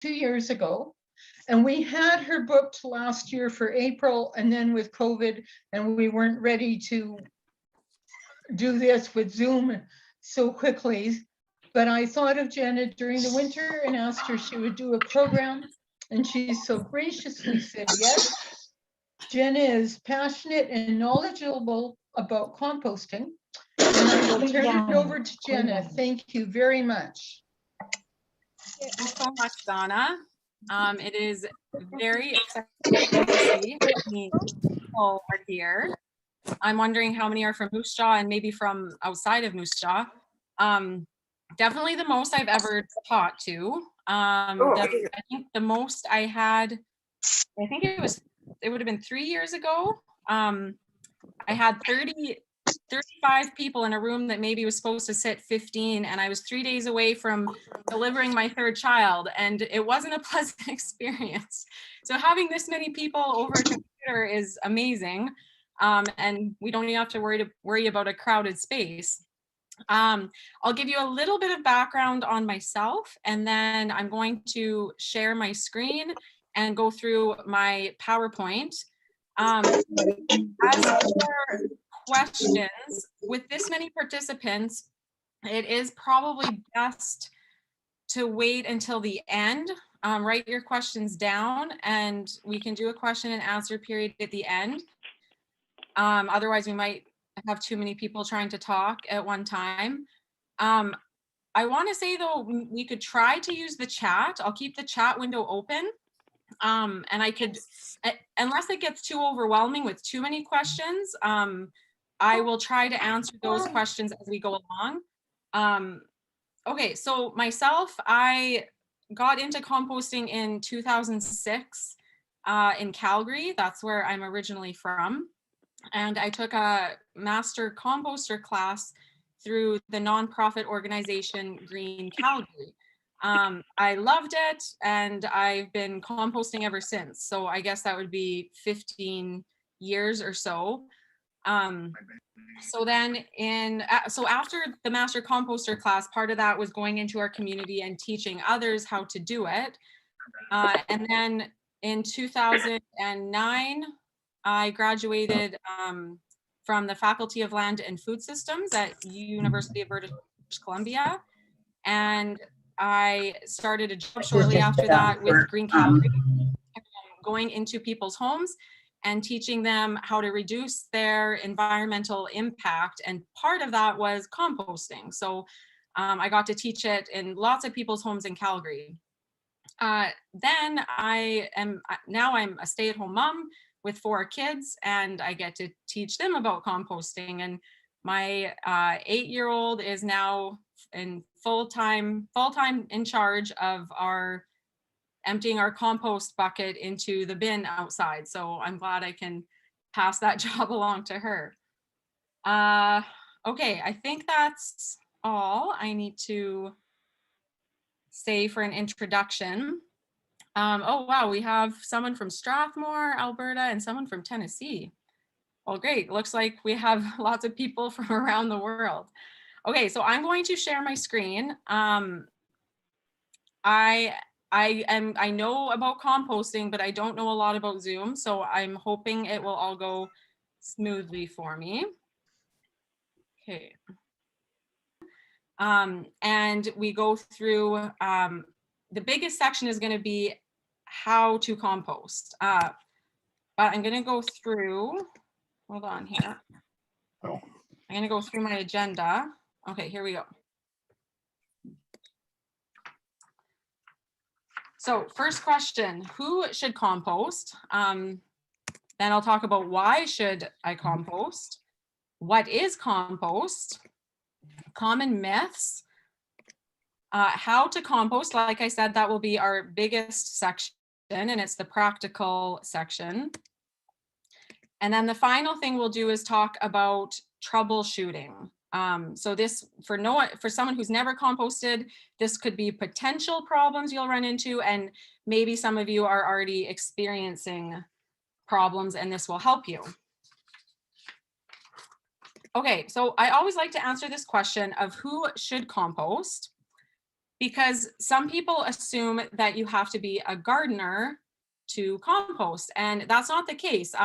2 years ago. And we had her booked last year for April, and then with COVID, and we weren't ready to do this with Zoom so quickly. But I thought of Jenna during the winter and asked her if she would do a program, and she so graciously said yes. Jenna is passionate and knowledgeable about composting, and I will turn it over to Jenna. Thank you very much. Thank you so much, Donna. It is very exciting to see how many people are here. I'm wondering how many are from Moose Jaw and maybe from outside of Moose Jaw. Definitely the most I've ever taught to. I think the most I had, I think it would have been 3 years ago. I had 35 people in a room that maybe was supposed to sit 15, and I was 3 days away from delivering my third child, and it wasn't a pleasant experience. So having this many people over a computer is amazing, and we don't even have to worry about a crowded space. I'll give you a little bit of background on myself, and then I'm going to share my screen and go through my PowerPoint. As for questions, with this many participants, it is probably best to wait until the end. Write your questions down, and we can do a question and answer period at the end. Otherwise, we might have too many people trying to talk at one time. I want to say, though, we could try to use the chat. I'll keep the chat window open. And I could, unless it gets too overwhelming with too many questions, I will try to answer those questions as we go along. Okay, so myself, I got into composting in 2006 in Calgary. That's where I'm originally from. And I took a master composter class through the nonprofit organization Green Calgary. I loved it, and I've been composting ever since. So I guess that would be 15 years or so. So then so after the master composter class, part of that was going into our community and teaching others how to do it. And then in 2009, I graduated from the Faculty of Land and Food Systems at University of British Columbia. And I started a job shortly after that with Green Calgary, going into people's homes and teaching them how to reduce their environmental impact. And part of that was composting. So I got to teach it in lots of people's homes in Calgary. Then I'm a stay-at-home mom with 4 kids, and I get to teach them about composting. And my 8-year-old is now in full-time in charge of emptying our compost bucket into the bin outside. So I'm glad I can pass that job along to her. Okay, I think that's all I need to say for an introduction. Oh, wow, we have someone from Strathmore, Alberta, and someone from Tennessee. Well, great. Looks like we have lots of people from around the world. Okay, so I'm going to share my screen. I know about composting, but I don't know a lot about Zoom, so I'm hoping it will all go smoothly for me. Okay. And we go through, the biggest section is going to be how to compost. But I'm going to go through, hold on here. I'm going to go through my agenda. Okay, here we go. So first question, who should compost? Then I'll talk about why should I compost? What is compost? Common myths. How to compost, like I said, that will be our biggest section, and it's the practical section. And then the final thing we'll do is talk about troubleshooting. So this, for someone who's never composted, this could be potential problems you'll run into, and maybe some of you are already experiencing problems, and this will help you. Okay, so I always like to answer this question of who should compost. because some people assume that you have to be a gardener to compost, and that's not the case.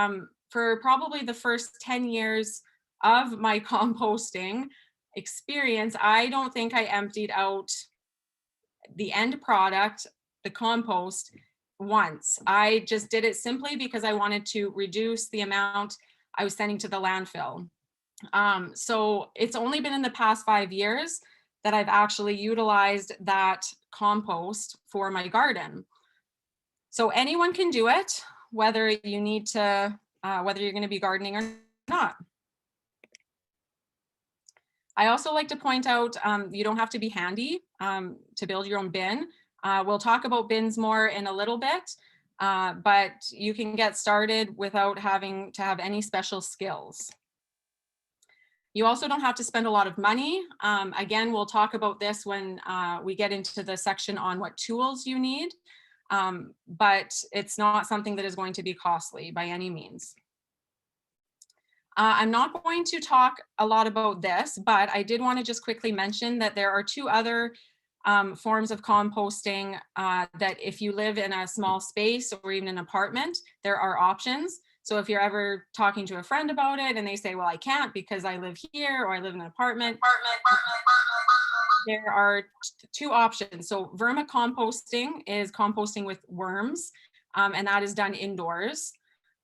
For probably the first 10 years of my composting experience, I don't think I emptied out the end product, the compost, once. I just did it simply because I wanted to reduce the amount I was sending to the landfill. So it's only been in the past 5 years that I've actually utilized that compost for my garden. So anyone can do it, whether you need to, whether you're going to be gardening or not. I also like to point out, you don't have to be handy to build your own bin. We'll talk about bins more in a little bit, but you can get started without having to have any special skills. You also don't have to spend a lot of money. Again, we'll talk about this when we get into the section on what tools you need, but it's not something that is going to be costly by any means. I'm not going to talk a lot about this, but I did want to just quickly mention that there are 2 other forms of composting that if you live in a small space or even an apartment, there are options. So if you're ever talking to a friend about it and they say, well, I can't because I live here or I live in an apartment, there are 2 options. So vermicomposting is composting with worms, and that is done indoors.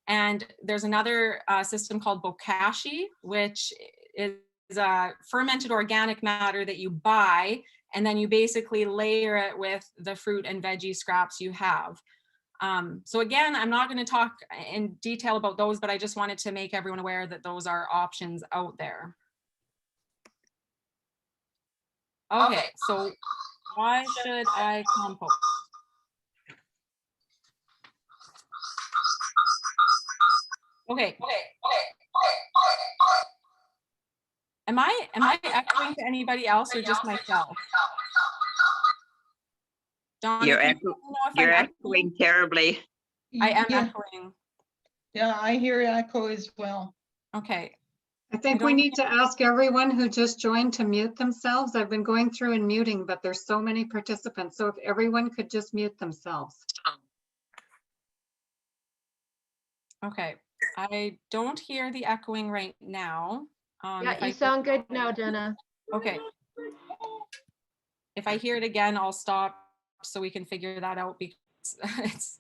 And there's another system called bokashi, which is fermented organic matter that you buy, and then you basically layer it with the fruit and veggie scraps you have. So again, I'm not going to talk in detail about those, but I just wanted to make everyone aware that those are options out there. Okay, so why should I compost? Okay. Am I echoing to anybody else or just myself? Donna, You're you're echoing terribly. I am Yeah, echoing. yeah, I hear echo as well. Okay. I think we need to ask everyone who just joined to mute themselves. I've been going through and muting, but there's so many participants. So if everyone could just mute themselves. Okay. I don't hear the echoing right now. Yeah, you sound good now, Jenna. Okay. If I hear it again, I'll stop so we can figure that out, because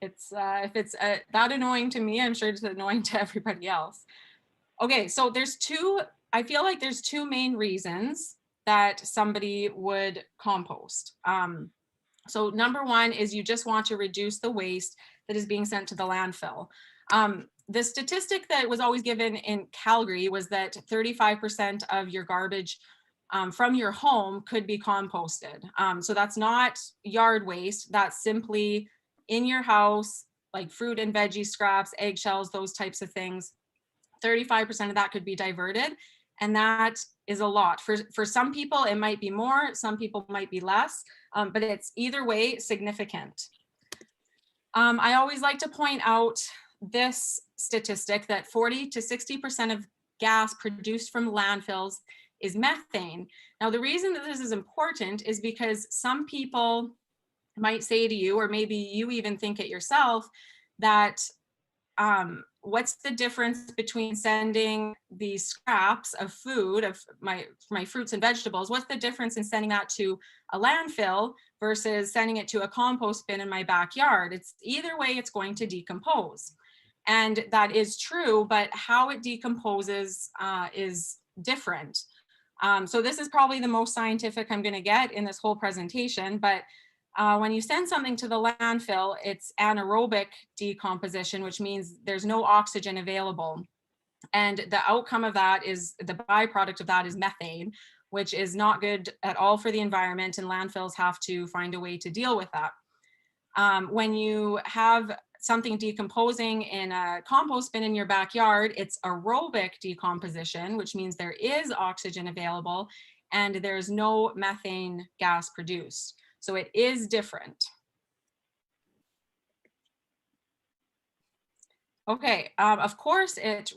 if it's that annoying to me, I'm sure it's annoying to everybody else. Okay, so I feel like there's 2 main reasons that somebody would compost. So number 1 is you just want to reduce the waste that is being sent to the landfill. The statistic that was always given in Calgary was that 35% of your garbage from your home could be composted. So that's not yard waste, that's simply in your house, like fruit and veggie scraps, eggshells, those types of things. 35% of that could be diverted, and that is a lot. For some people, it might be more, some people might be less, but it's either way significant. I always like to point out this statistic that 40 to 60% of gas produced from landfills is methane. Now, the reason that this is important is because some people might say to you, or maybe you even think it yourself, that what's the difference between sending the scraps of food, of my fruits and vegetables, what's the difference in sending that to a landfill versus sending it to a compost bin in my backyard? It's either way, it's going to decompose. And that is true, but how it decomposes is different. So this is probably the most scientific I'm going to get in this whole presentation, but when you send something to the landfill, it's anaerobic decomposition, which means there's no oxygen available. And the outcome of that is, the byproduct of that is methane, which is not good at all for the environment, and landfills have to find a way to deal with that. When you have something decomposing in a compost bin in your backyard, it's aerobic decomposition, which means there is oxygen available and there's no methane gas produced. So it is different. Okay, of course, it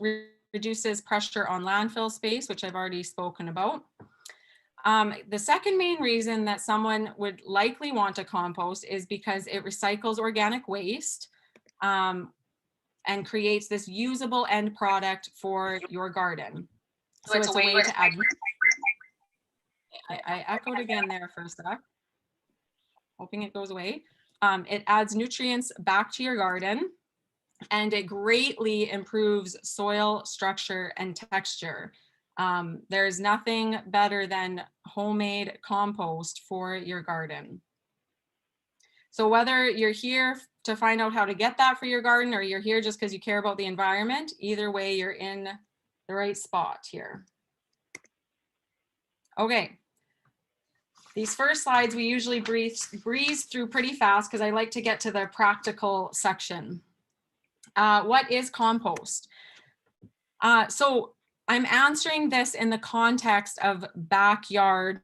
reduces pressure on landfill space, which I've already spoken about. The second main reason that someone would likely want to compost is because it recycles organic waste and creates this usable end product for your garden. So it's a way to add. I echoed again there for a sec, hoping it goes away. It adds nutrients back to your garden, and it greatly improves soil structure and texture. There's nothing better than homemade compost for your garden. So whether you're here to find out how to get that for your garden, or you're here just because you care about the environment, either way, you're in the right spot here. Okay. These first slides, we usually breeze through pretty fast because I like to get to the practical section. What is compost? So I'm answering this in the context of backyard,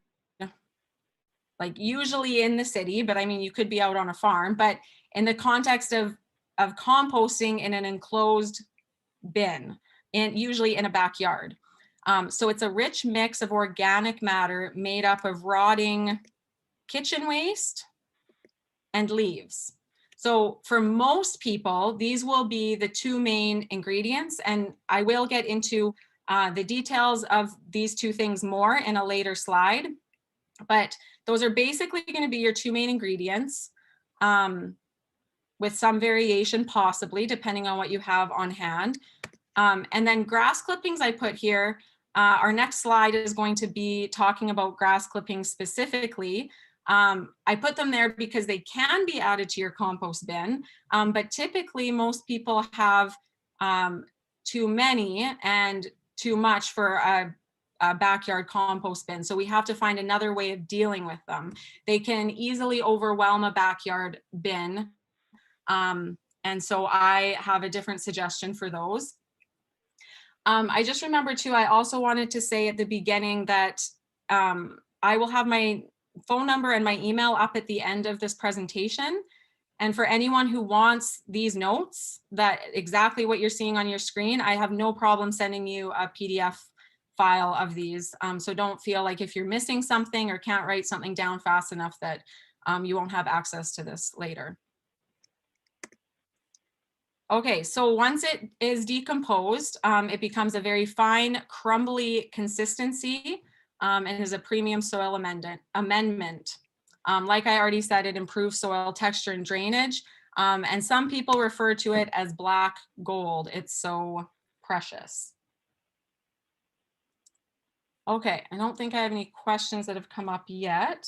like usually in the city, but I mean, you could be out on a farm, but in the context of composting in an enclosed bin, and usually in a backyard. So it's a rich mix of organic matter made up of rotting kitchen waste and leaves. So for most people, these will be the two main ingredients, and I will get into the details of these two things more in a later slide, but those are basically going to be your two main ingredients, with some variation possibly depending on what you have on hand. And then grass clippings I put here. Our next slide is going to be talking about grass clippings specifically. I put them there because they can be added to your compost bin, but typically most people have too many and too much for a backyard compost bin. So we have to find another way of dealing with them. They can easily overwhelm a backyard bin. And so I have a different suggestion for those. I just remember too, I also wanted to say at the beginning that I will have my phone number and my email up at the end of this presentation. And for anyone who wants these notes, that exactly what you're seeing on your screen, I have no problem sending you a PDF file of these. So don't feel like if you're missing something or can't write something down fast enough that you won't have access to this later. Okay, so once it is decomposed, it becomes a very fine, crumbly consistency and is a premium soil amendment. Like I already said, it improves soil texture and drainage. And some people refer to it as black gold. It's so precious. Okay, I don't think I have any questions that have come up yet.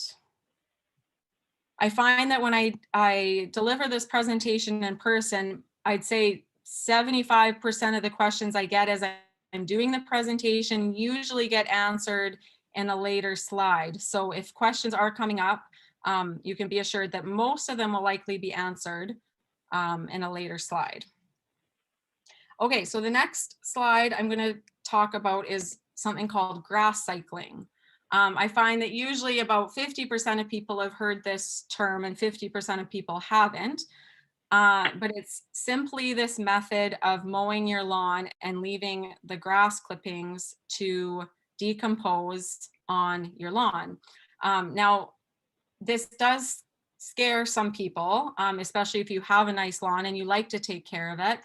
I find that when I deliver this presentation in person, I'd say 75% of the questions I get as I'm doing the presentation usually get answered in a later slide. So if questions are coming up, you can be assured that most of them will likely be answered in a later slide. Okay, so the next slide I'm going to talk about is something called grass cycling. I find that usually about 50% of people have heard this term and 50% of people haven't. But it's simply this method of mowing your lawn and leaving the grass clippings to decompose on your lawn. Now, this does scare some people, especially if you have a nice lawn and you like to take care of it.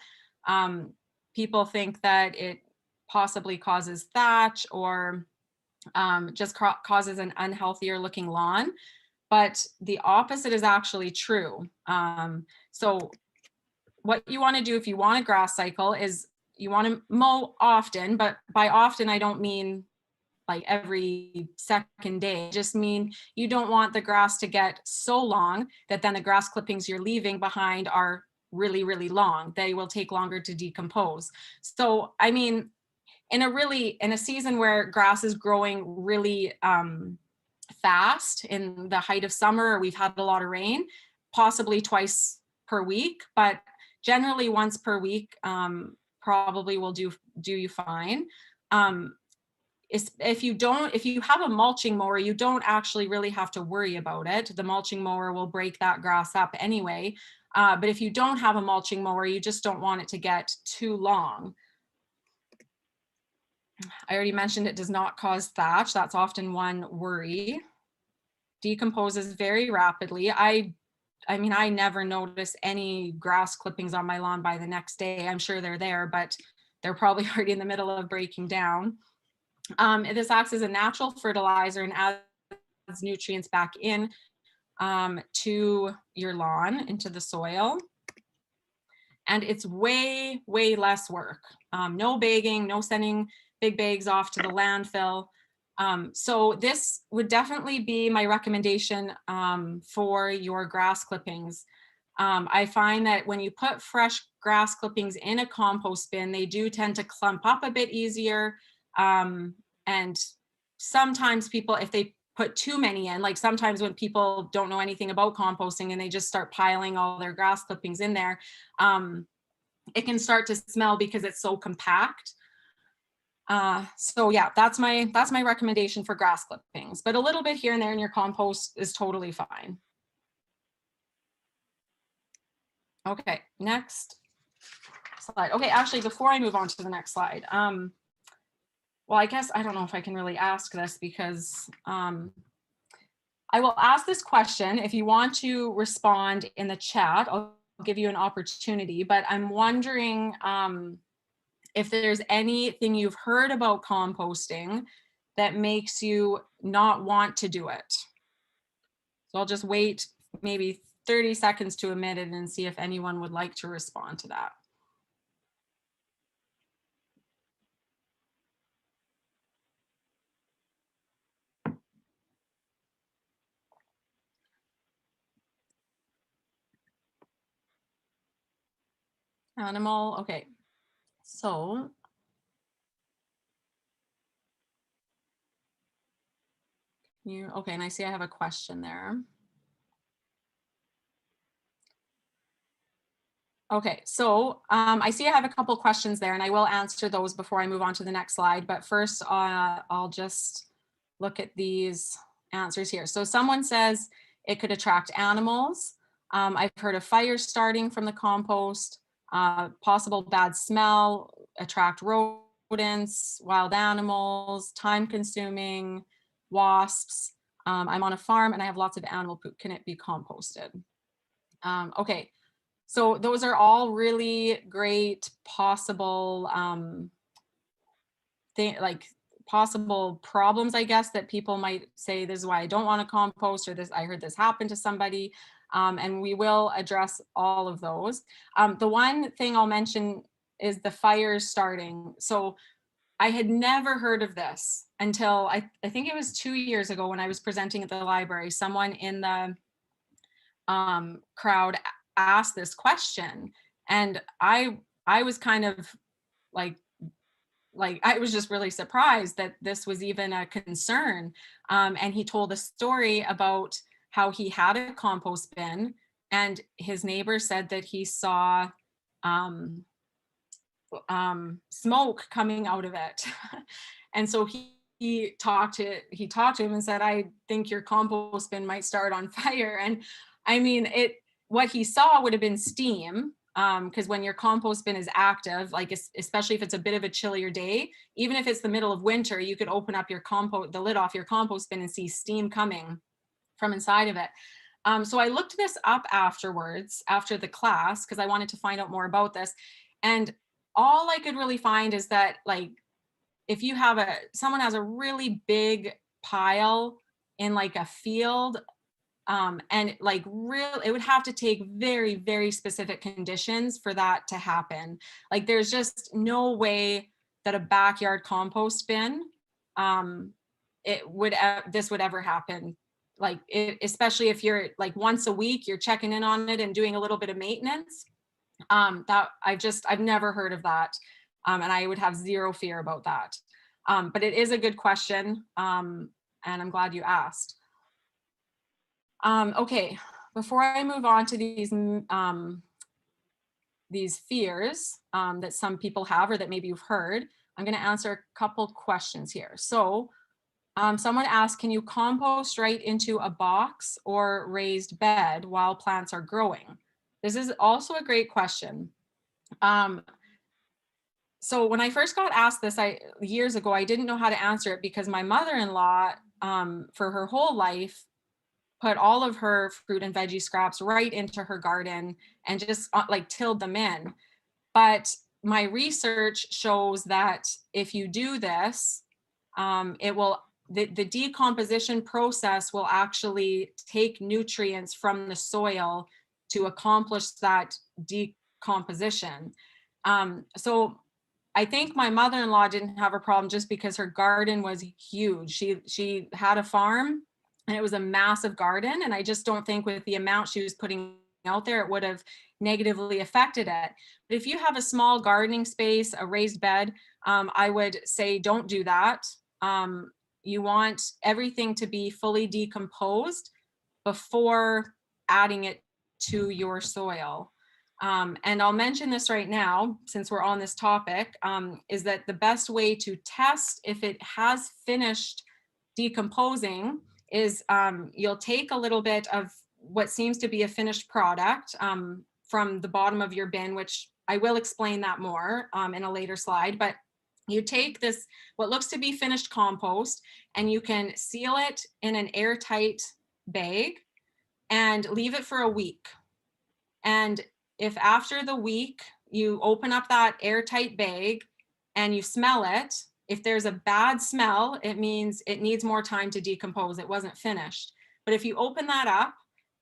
People think that it possibly causes thatch or just causes an unhealthier looking lawn. But the opposite is actually true. So what you want to do if you want a grass cycle is you want to mow often, but by often I don't mean like every second day. I just mean you don't want the grass to get so long that then the grass clippings you're leaving behind are really, really long. They will take longer to decompose. So, I mean, in a season where grass is growing really fast in the height of summer, we've had a lot of rain, possibly twice per week, but generally once per week probably will do you fine. If you have a mulching mower, you don't actually really have to worry about it. The mulching mower will break that grass up anyway. But if you don't have a mulching mower, you just don't want it to get too long. I already mentioned it does not cause thatch. That's often one worry. Decomposes very rapidly. I mean, I never notice any grass clippings on my lawn by the next day. I'm sure they're there, but they're probably already in the middle of breaking down. This acts as a natural fertilizer and adds nutrients back in to your lawn, into the soil. And it's way, way less work. No bagging, no sending big bags off to the landfill. So this would definitely be my recommendation for your grass clippings. I find that when you put fresh grass clippings in a compost bin, they do tend to clump up a bit easier. And sometimes people, if they put too many in, like sometimes when people don't know anything about composting and they just start piling all their grass clippings in there, it can start to smell because it's so compact. So yeah, that's my recommendation for grass clippings, but a little bit here and there in your compost is totally fine. Okay, next slide. Okay, actually, before I move on to the next slide, well, I guess I don't know if I can really ask this because I will ask this question. If you want to respond in the chat, I'll give you an opportunity, but I'm wondering if there's anything you've heard about composting that makes you not want to do it. So I'll just wait maybe 30 seconds to a minute and see if anyone would like to respond to that. Animal, okay. So okay, and I see I have a question there. Okay, so I see I have a couple questions there and I will answer those before I move on to the next slide. But first, I'll just look at these answers here. So someone says it could attract animals. I've heard of fire starting from the compost, possible bad smell, attract rodents, wild animals, time consuming, wasps. I'm on a farm and I have lots of animal poop. Can it be composted? Okay. So those are all really great possible possible problems, I guess, that people might say, this is why I don't want to compost, or this, I heard this happen to somebody. And we will address all of those. The one thing I'll mention is the fires starting. So I had never heard of this until I think it was 2 years ago when I was presenting at the library. Someone in the crowd asked this question, and I was kind of like I was just really surprised that this was even a concern. And he told a story about how he had a compost bin and his neighbor said that he saw smoke coming out of it. And so he talked to him and said, I think your compost bin might start on fire. And I mean, what he saw would have been steam, because when your compost bin is active, like especially if it's a bit of a chillier day, even if it's the middle of winter, you could open up the lid off your compost bin and see steam coming from inside of it. So I looked this up afterwards, after the class, because I wanted to find out more about this. And all I could really find is that, like, if you have someone has a really big pile in like a field, and like it would have to take very, very specific conditions for that to happen. Like there's just no way that a backyard compost bin, this would ever happen. Like especially if you're like once a week, you're checking in on it and doing a little bit of maintenance. That I've never heard of that. And I would have zero fear about that. But it is a good question. And I'm glad you asked. Okay, before I move on to these fears that some people have, or that maybe you've heard, I'm going to answer a couple questions here. So someone asked, can you compost right into a box or raised bed while plants are growing? This is also a great question. So when I first got asked this years ago, I didn't know how to answer it because my mother-in-law, for her whole life, put all of her fruit and veggie scraps right into her garden and just like tilled them in. But my research shows that if you do this, the decomposition process will actually take nutrients from the soil to accomplish that decomposition. So I think my mother-in-law didn't have a problem just because her garden was huge. She had a farm and it was a massive garden. And I just don't think with the amount she was putting out there, it would have negatively affected it. But if you have a small gardening space, a raised bed, I would say don't do that. You want everything to be fully decomposed before adding it to your soil. And I'll mention this right now, since we're on this topic, is that the best way to test if it has finished decomposing is you'll take a little bit of what seems to be a finished product from the bottom of your bin, which I will explain that more in a later slide, but you take this, what looks to be finished compost, and you can seal it in an airtight bag and leave it for a week. And if after the week you open up that airtight bag and you smell it, if there's a bad smell, it means it needs more time to decompose. It wasn't finished. But if you open that up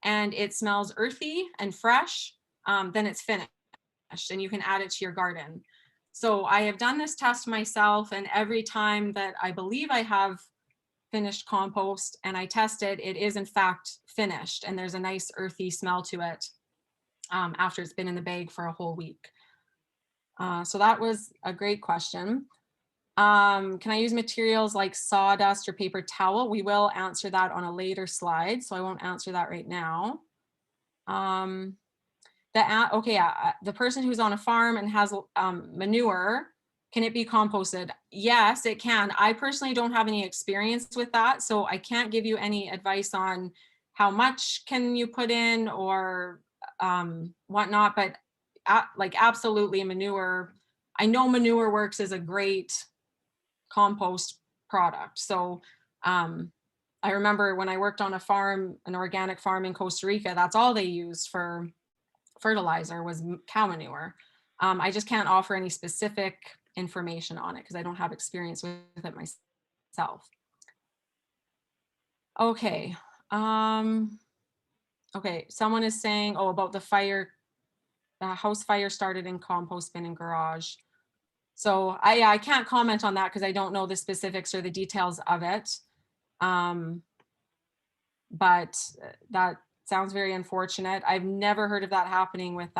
and it smells earthy and fresh, then it's finished and you can add it to your garden. So I have done this test myself, and every time that I believe I have finished compost and I test it, it is in fact finished, and there's a nice earthy smell to it after it's been in the bag for a whole week. So that was a great question. Can I use materials like sawdust or paper towel? We will answer that on a later slide, so I won't answer that right now. The person who's on a farm and has manure, can it be composted? Yes, it can. I personally don't have any experience with that, so I can't give you any advice on how much can you put in or whatnot, but like absolutely manure. I know Manure Works is a great compost product. So I remember when I worked on a farm, an organic farm in Costa Rica, that's all they used for fertilizer was cow manure. I just can't offer any specific information on it because I don't have experience with it myself. Okay. Okay, someone is saying, oh, about the fire, house fire started in compost bin and garage. So I can't comment on that because I don't know the specifics or the details of it. But that sounds very unfortunate. I've never heard of that happening with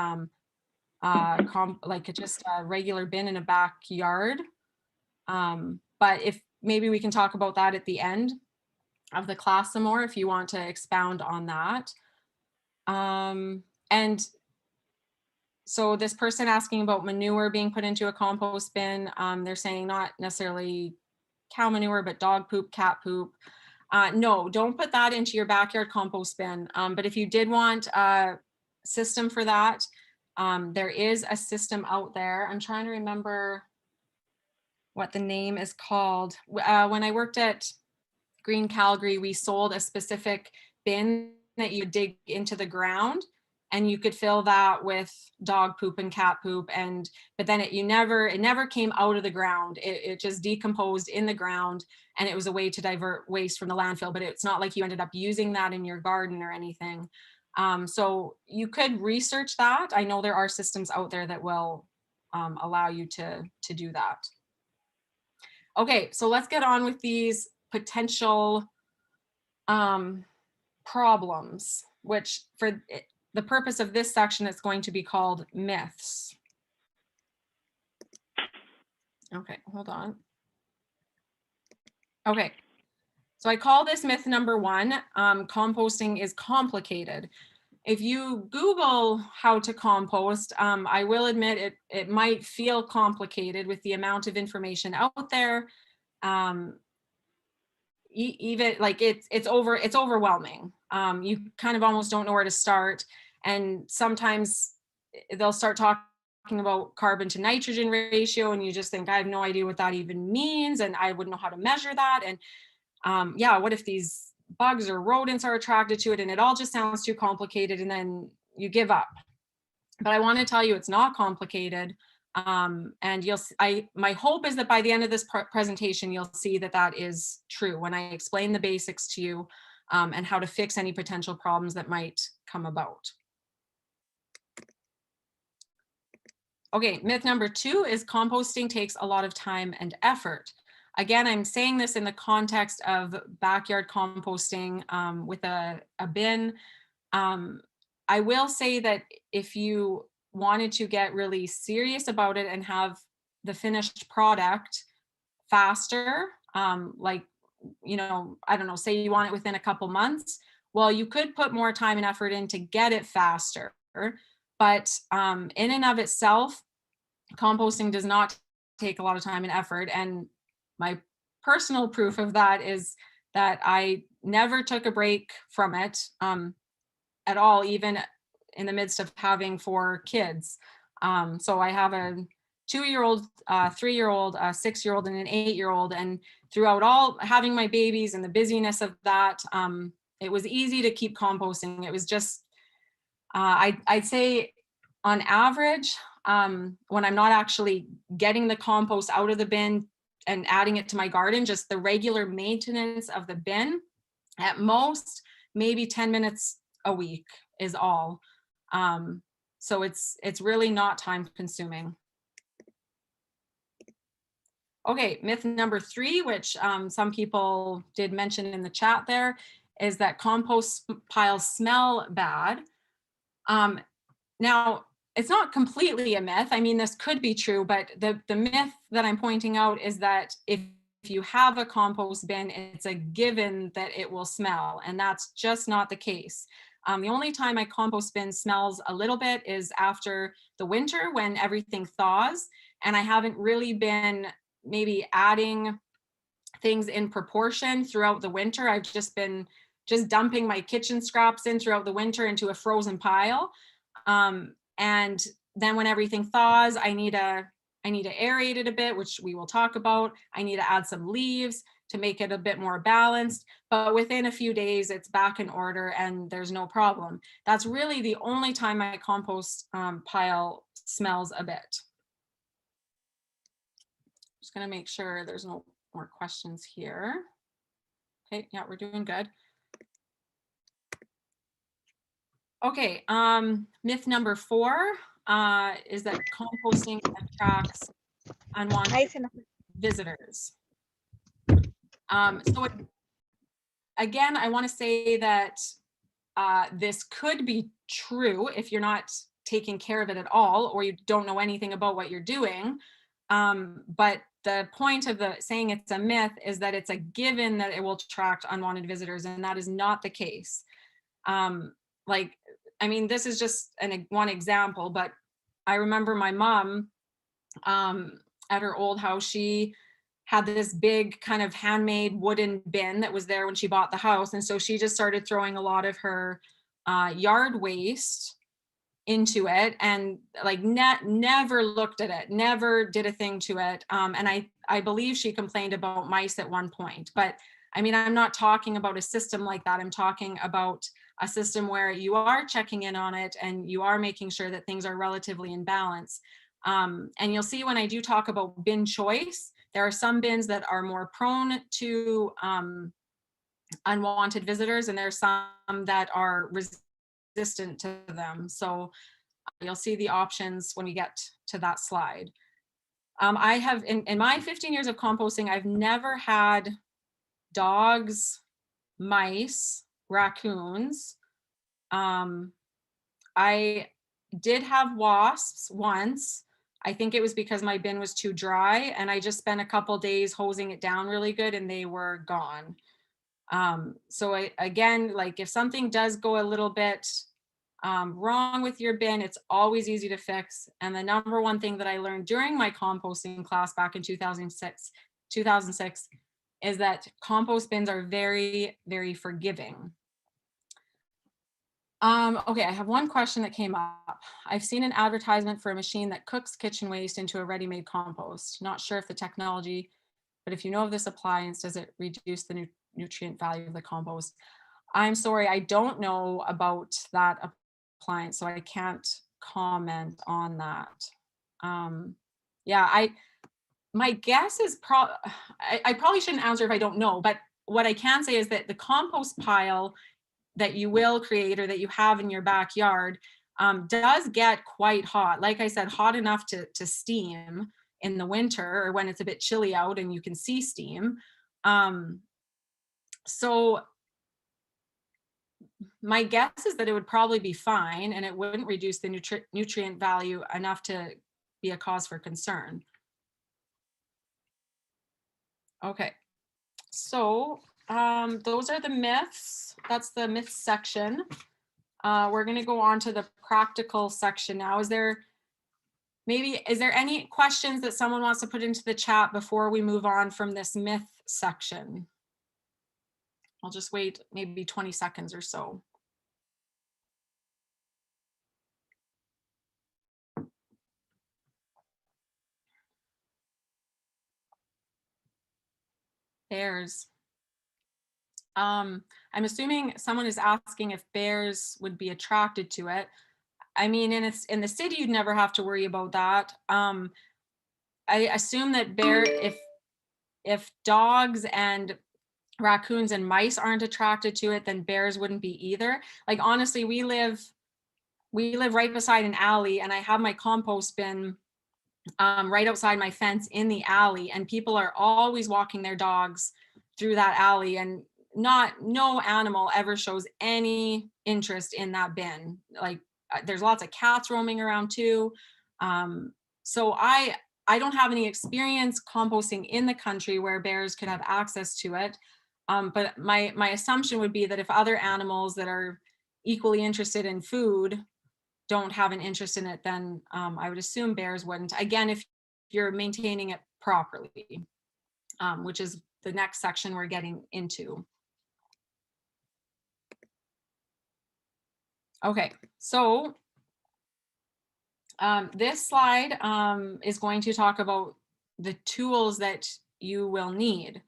like just a regular bin in a backyard. But if maybe we can talk about that at the end of the class some more if you want to expound on that. And so this person asking about manure being put into a compost bin, they're saying not necessarily cow manure, but dog poop, cat poop. No, don't put that into your backyard compost bin. But if you did want a system for that, there is a system out there. I'm trying to remember what the name is called. When I worked at Green Calgary, we sold a specific bin that you dig into the ground, and you could fill that with dog poop and cat poop, but then it never came out of the ground. It just decomposed in the ground, and it was a way to divert waste from the landfill, but it's not like you ended up using that in your garden or anything. So you could research that. I know there are systems out there that will allow you to do that. Okay, so let's get on with these potential problems, which for the purpose of this section, it's going to be called myths. Okay, hold on. Okay, so I call this myth number 1, composting is complicated. If you Google how to compost, I will admit it might feel complicated with the amount of information out there. Even like it's overwhelming. You kind of almost don't know where to start, and sometimes they'll start talking about carbon to nitrogen ratio and you just think, I have no idea what that even means and I wouldn't know how to measure that. And yeah, what if these bugs or rodents are attracted to it? And it all just sounds too complicated and then you give up. But I want to tell you it's not complicated. And my hope is that by the end of this presentation, you'll see that that is true when I explain the basics to you and how to fix any potential problems that might come about. Okay, myth number 2 is composting takes a lot of time and effort. Again, I'm saying this in the context of backyard composting with a bin. I will say that if you wanted to get really serious about it and have the finished product faster, like, you know, I don't know, say you want it within a couple months, well, you could put more time and effort in to get it faster. But in and of itself, composting does not take a lot of time and effort. And my personal proof of that is that I never took a break from it at all, even in the midst of having 4 kids. So I have a 2-year-old, 3-year-old, a 6-year-old, and an 8-year-old. And throughout all having my babies and the busyness of that, it was easy to keep composting. It was just, I'd say on average, when I'm not actually getting the compost out of the bin and adding it to my garden, just the regular maintenance of the bin, at most, maybe 10 minutes a week is all. So it's really not time consuming. Okay, myth number 3, which some people did mention in the chat there, is that compost piles smell bad. Now, it's not completely a myth. I mean, this could be true, but the myth that I'm pointing out is that if you have a compost bin, it's a given that it will smell, and that's just not the case. The only time my compost bin smells a little bit is after the winter when everything thaws, and I haven't really been maybe adding things in proportion throughout the winter. I've just been dumping my kitchen scraps in throughout the winter into a frozen pile. And then when everything thaws, I need to aerate it a bit, which we will talk about. I need to add some leaves to make it a bit more balanced, but within a few days it's back in order and there's no problem. That's really the only time my compost pile smells a bit. Just gonna make sure there's no more questions here. Okay, yeah, we're doing good. Okay, myth number 4 is that composting attracts unwanted visitors. So again, I want to say that this could be true if you're not taking care of it at all, or you don't know anything about what you're doing. But the point of saying it's a myth is that it's a given that it will attract unwanted visitors, and that is not the case. Like, I mean, this is just one example, but I remember my mom at her old house, she had this big kind of handmade wooden bin that was there when she bought the house. And so she just started throwing a lot of her yard waste into it and like never looked at it, never did a thing to it. And I believe she complained about mice at one point. But I mean, I'm not talking about a system like that. I'm talking about a system where you are checking in on it and you are making sure that things are relatively in balance. And you'll see when I do talk about bin choice, there are some bins that are more prone to unwanted visitors, and there's some that are resistant to them. So you'll see the options when we get to that slide. I have, in my 15 years of composting, I've never had dogs, mice, raccoons. I did have wasps once. I think it was because my bin was too dry and I just spent a couple days hosing it down really good and they were gone. So again, like if something does go a little bit wrong with your bin, it's always easy to fix. And the number one thing that I learned during my composting class back in 2006 is that compost bins are very, very forgiving. Okay, I have one question that came up. I've seen an advertisement for a machine that cooks kitchen waste into a ready-made compost. Not sure if the technology, but if you know of this appliance, does it reduce the nutrient value of the compost? I'm sorry, I don't know about that appliance, so I can't comment on that. Yeah, my guess is I probably shouldn't answer if I don't know, but what I can say is that the compost pile that you will create or that you have in your backyard does get quite hot. Like I said, hot enough to steam in the winter or when it's a bit chilly out and you can see steam. So my guess is that it would probably be fine and it wouldn't reduce the nutrient value enough to be a cause for concern. Okay, so those are the myths. That's the myths section. We're going to go on to the practical section now. Is there any questions that someone wants to put into the chat before we move on from this myth section? I'll just wait maybe 20 seconds or so. Bears. I'm assuming someone is asking if bears would be attracted to it. I mean, in the city, you'd never have to worry about that. I assume that if dogs and raccoons and mice aren't attracted to it, then bears wouldn't be either. Like, honestly, we live right beside an alley and I have my compost bin right outside my fence in the alley, and people are always walking their dogs through that alley, and no animal ever shows any interest in that bin. Like, there's lots of cats roaming around too. So I don't have any experience composting in the country where bears could have access to it. But my assumption would be that if other animals that are equally interested in food don't have an interest in it, then I would assume bears wouldn't. Again, if you're maintaining it properly, which is the next section we're getting into. Okay, so this slide is going to talk about the tools that you will need.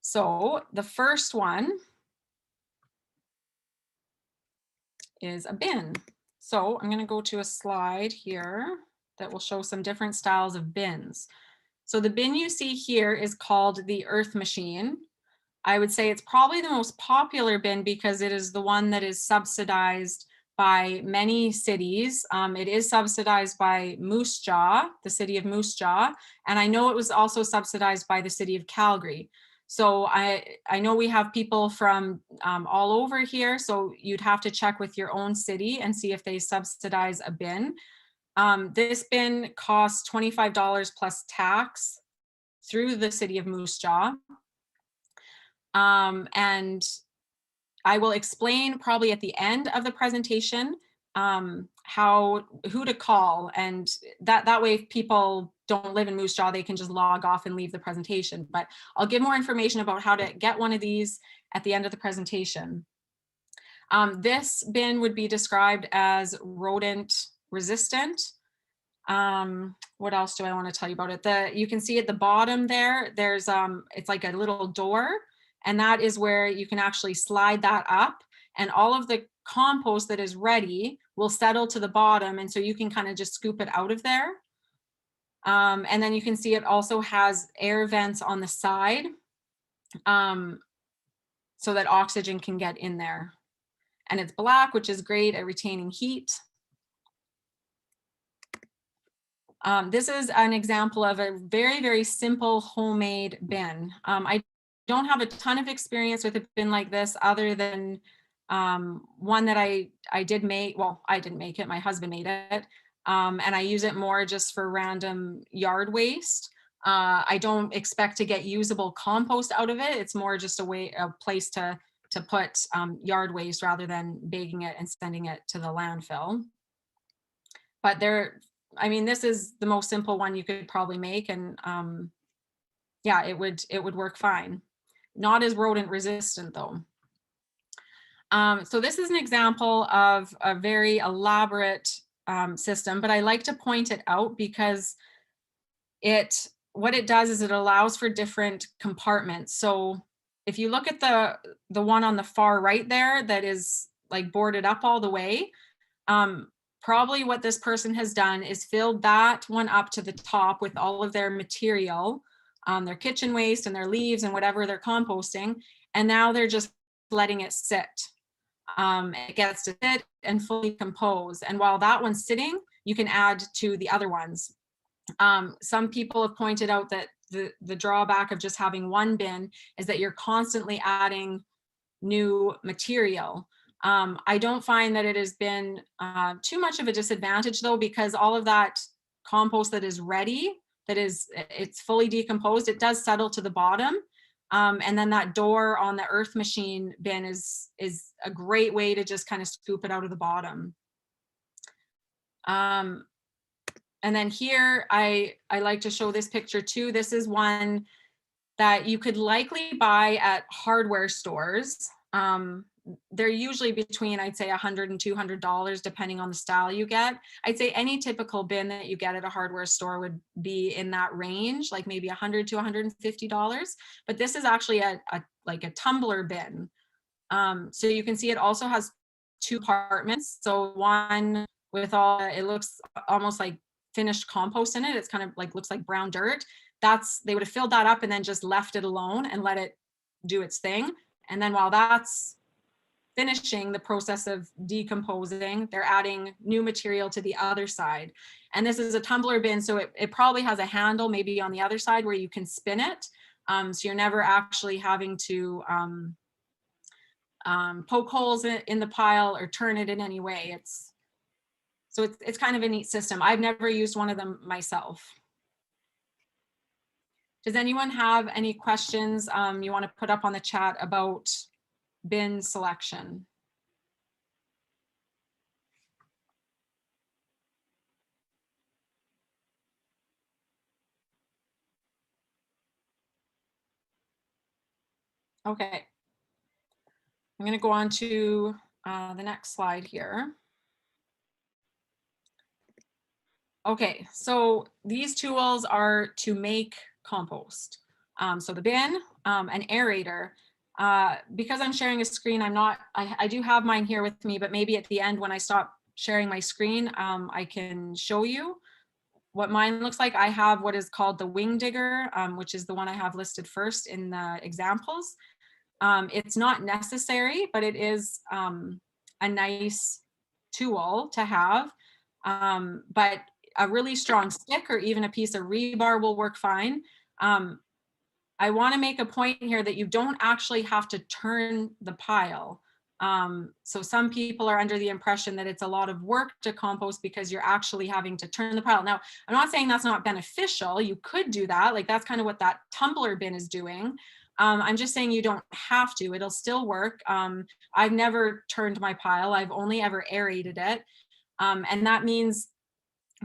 So the first one is a bin. So I'm going to go to a slide here that will show some different styles of bins. So the bin you see here is called the Earth Machine. I would say it's probably the most popular bin because it is the one that is subsidized by many cities. It is subsidized by Moose Jaw, the city of Moose Jaw, and I know it was also subsidized by the city of Calgary. So I know we have people from all over here, so you'd have to check with your own city and see if they subsidize a bin. This bin costs $25 plus tax through the city of Moose Jaw. And I will explain probably at the end of the presentation who to call, and that way if people don't live in Moose Jaw, they can just log off and leave the presentation. But I'll give more information about how to get one of these at the end of the presentation. This bin would be described as rodent resistant. What else do I want to tell you about it? You can see at the bottom there's it's like a little door, and that is where you can actually slide that up, and all of the compost that is ready will settle to the bottom, and so you can kind of just scoop it out of there. And then you can see it also has air vents on the side so that oxygen can get in there. And it's black, which is great at retaining heat. This is an example of a very, very simple homemade bin. I don't have a ton of experience with a bin like this other than one that I did make. Well, I didn't make it, my husband made it. And I use it more just for random yard waste. I don't expect to get usable compost out of it. It's more just a place to put yard waste rather than bagging it and sending it to the landfill. But this is the most simple one you could probably make, and yeah, it would work fine. Not as rodent resistant though. So this is an example of a very elaborate system, but I like to point it out because what it does is it allows for different compartments. So if you look at the one on the far right there that is like boarded up all the way, probably what this person has done is filled that one up to the top with all of their material, their kitchen waste and their leaves and whatever they're composting. And now they're just letting it sit. It gets to sit and fully compose. And while that one's sitting, you can add to the other ones. Some people have pointed out that the drawback of just having one bin is that you're constantly adding new material. I don't find that it has been too much of a disadvantage though, because all of that compost that is ready, it's fully decomposed, it does settle to the bottom. And then that door on the earth machine bin is a great way to just kind of scoop it out of the bottom. And then here, I like to show this picture too. This is one that you could likely buy at hardware stores. They're usually between, I'd say, $100 and $200, depending on the style you get. I'd say any typical bin that you get at a hardware store would be in that range, like maybe $100 to $150. But this is actually like a tumbler bin. So you can see it also has two compartments. So one with it looks almost like finished compost in it. It's kind of like, looks like brown dirt. They would have filled that up and then just left it alone and let it do its thing. And then while that's finishing the process of decomposing, they're adding new material to the other side. And this is a tumbler bin, so it probably has a handle maybe on the other side where you can spin it. So you're never actually having to poke holes in the pile or turn it in any way. So it's kind of a neat system. I've never used one of them myself. Does anyone have any questions you want to put up on the chat about bin selection? Okay. I'm going to go on to the next slide here. Okay, so these tools are to make compost. So the bin, an aerator. Because I'm sharing a screen, I do have mine here with me, but maybe at the end when I stop sharing my screen, I can show you what mine looks like. I have what is called the wing digger, which is the one I have listed first in the examples. It's not necessary, but it is a nice tool to have. But a really strong stick or even a piece of rebar will work fine. I want to make a point here that you don't actually have to turn the pile. So some people are under the impression that it's a lot of work to compost because you're actually having to turn the pile. Now, I'm not saying that's not beneficial. You could do that. Like that's kind of what that tumbler bin is doing. I'm just saying you don't have to. It'll still work. I've never turned my pile. I've only ever aerated it. And that means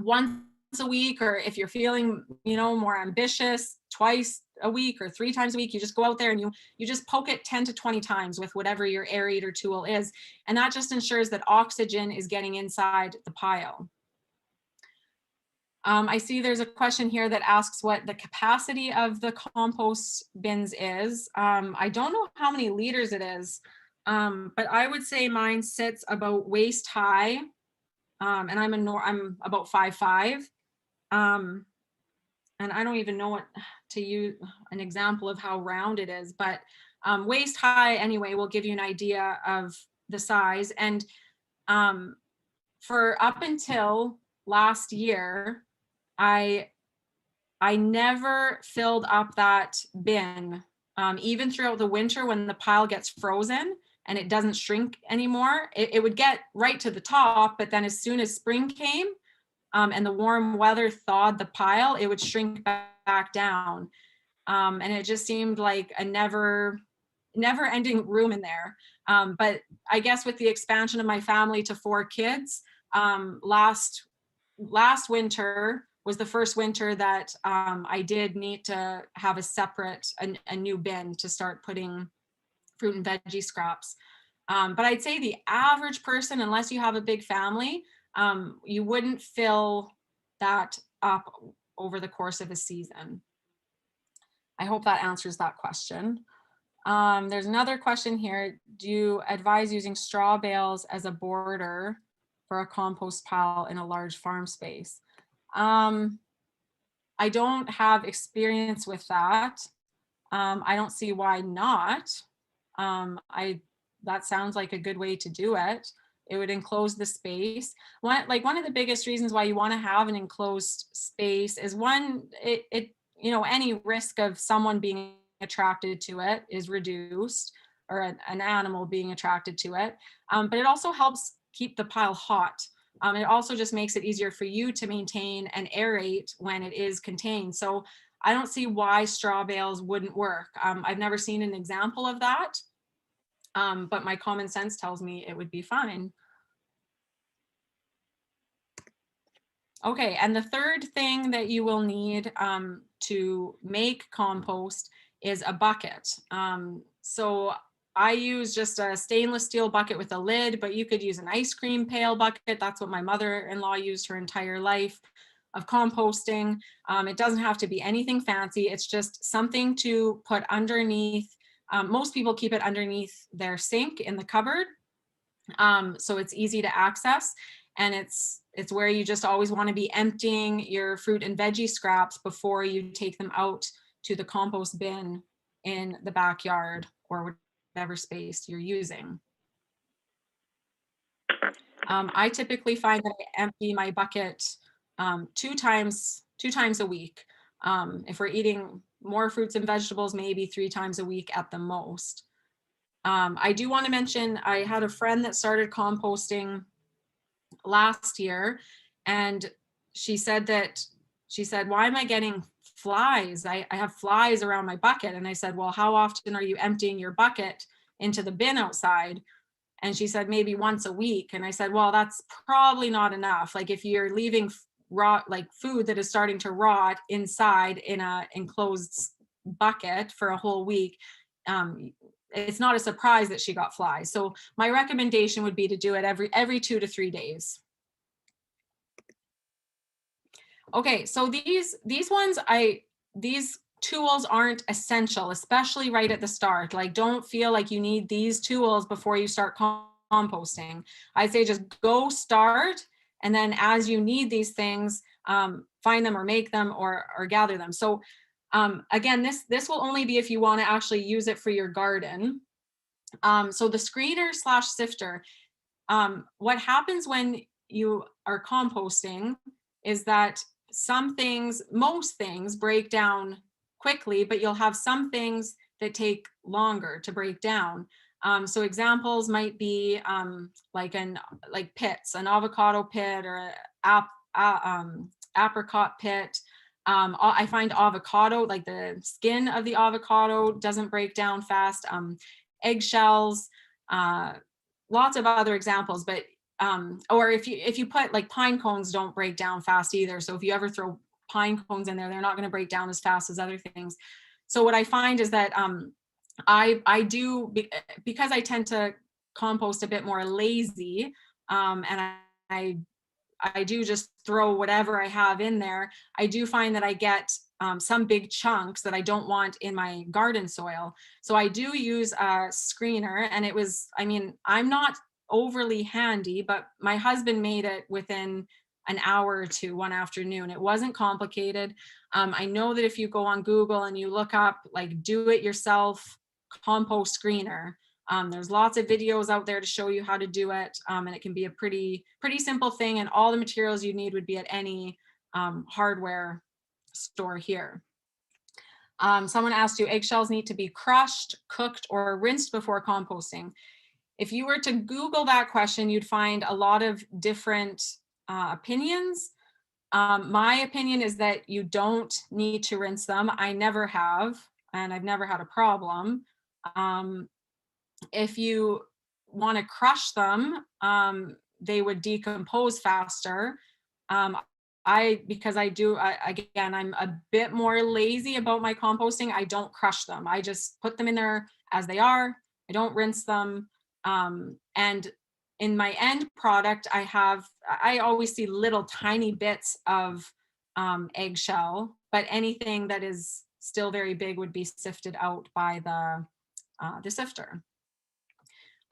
once a week, or if you're feeling, more ambitious, twice a week or 3 times a week, you just go out there and you just poke it 10 to 20 times with whatever your aerator tool is. And that just ensures that oxygen is getting inside the pile. I see there's a question here that asks what the capacity of the compost bins is. I don't know how many liters it is, but I would say mine sits about waist high. And I'm about 5'5". And I don't even know what to use an example of how round it is, but waist high anyway will give you an idea of the size. And for up until last year, I never filled up that bin, even throughout the winter when the pile gets frozen and it doesn't shrink anymore. It would get right to the top, but then as soon as spring came and the warm weather thawed the pile, it would shrink back down. And it just seemed like a never ending room in there. But I guess with the expansion of my family to 4 kids, last winter was the first winter that I did need to have a new bin to start putting fruit and veggie scraps. But I'd say the average person, unless you have a big family, you wouldn't fill that up over the course of a season. I hope that answers that question. There's another question here. Do you advise using straw bales as a border for a compost pile in a large farm space? I don't have experience with that. I don't see why not. That sounds like a good way to do it. It would enclose the space. One of the biggest reasons why you want to have an enclosed space is one, any risk of someone being attracted to it is reduced, or an animal being attracted to it. But it also helps keep the pile hot. It also just makes it easier for you to maintain and aerate when it is contained. So I don't see why straw bales wouldn't work. I've never seen an example of that, but my common sense tells me it would be fine. Okay, and the third thing that you will need to make compost is a bucket. So I use just a stainless steel bucket with a lid, but you could use an ice cream pail bucket. That's what my mother-in-law used her entire life of composting. It doesn't have to be anything fancy. It's just something to put underneath. Most people keep it underneath their sink in the cupboard. So it's easy to access, and it's where you just always want to be emptying your fruit and veggie scraps before you take them out to the compost bin in the backyard or whatever space you're using. I typically find that I empty my bucket two times a week. If we're eating more fruits and vegetables, maybe 3 times a week at the most. I do want to mention, I had a friend that started composting last year, and she said, why am I getting flies? I have flies around my bucket. And I said, well, how often are you emptying your bucket into the bin outside? And she said, maybe once a week. And I said, well, that's probably not enough. Like if you're leaving raw, like food that is starting to rot inside in a enclosed bucket for a whole week, it's not a surprise that she got flies. So my recommendation would be to do it every 2 to 3 days. Okay, so these tools aren't essential, especially right at the start. Like, don't feel like you need these tools before you start composting. I'd say just go start, and then as you need these things, find them or make them or gather them. So again, this will only be if you want to actually use it for your garden. So the screener / sifter, what happens when you are composting is that most things break down quickly, but you'll have some things that take longer to break down. So examples might be like pits, an avocado pit or an apricot pit. I find avocado, like the skin of the avocado doesn't break down fast. Eggshells, lots of other examples, but or if you put like pine cones, don't break down fast either. So if you ever throw pine cones in there, they're not going to break down as fast as other things. So what I find is that I do, because I tend to compost a bit more lazy, and I do just throw whatever I have in there. I do find that I get some big chunks that I don't want in my garden soil. So I do use a screener, and I'm not overly handy, but my husband made it within an hour or two one afternoon. It wasn't complicated. I know that if you go on Google and you look up like do it yourself compost screener, there's lots of videos out there to show you how to do it. And it can be a pretty simple thing. And all the materials you need would be at any hardware store here. Someone asked, do eggshells need to be crushed, cooked, or rinsed before composting? If you were to Google that question, you'd find a lot of different opinions. My opinion is that you don't need to rinse them. I never have, and I've never had a problem. If you want to crush them, they would decompose faster. Because again, I'm a bit more lazy about my composting. I don't crush them. I just put them in there as they are. I don't rinse them. And in my end product, I always see little tiny bits of eggshell, but anything that is still very big would be sifted out by the sifter.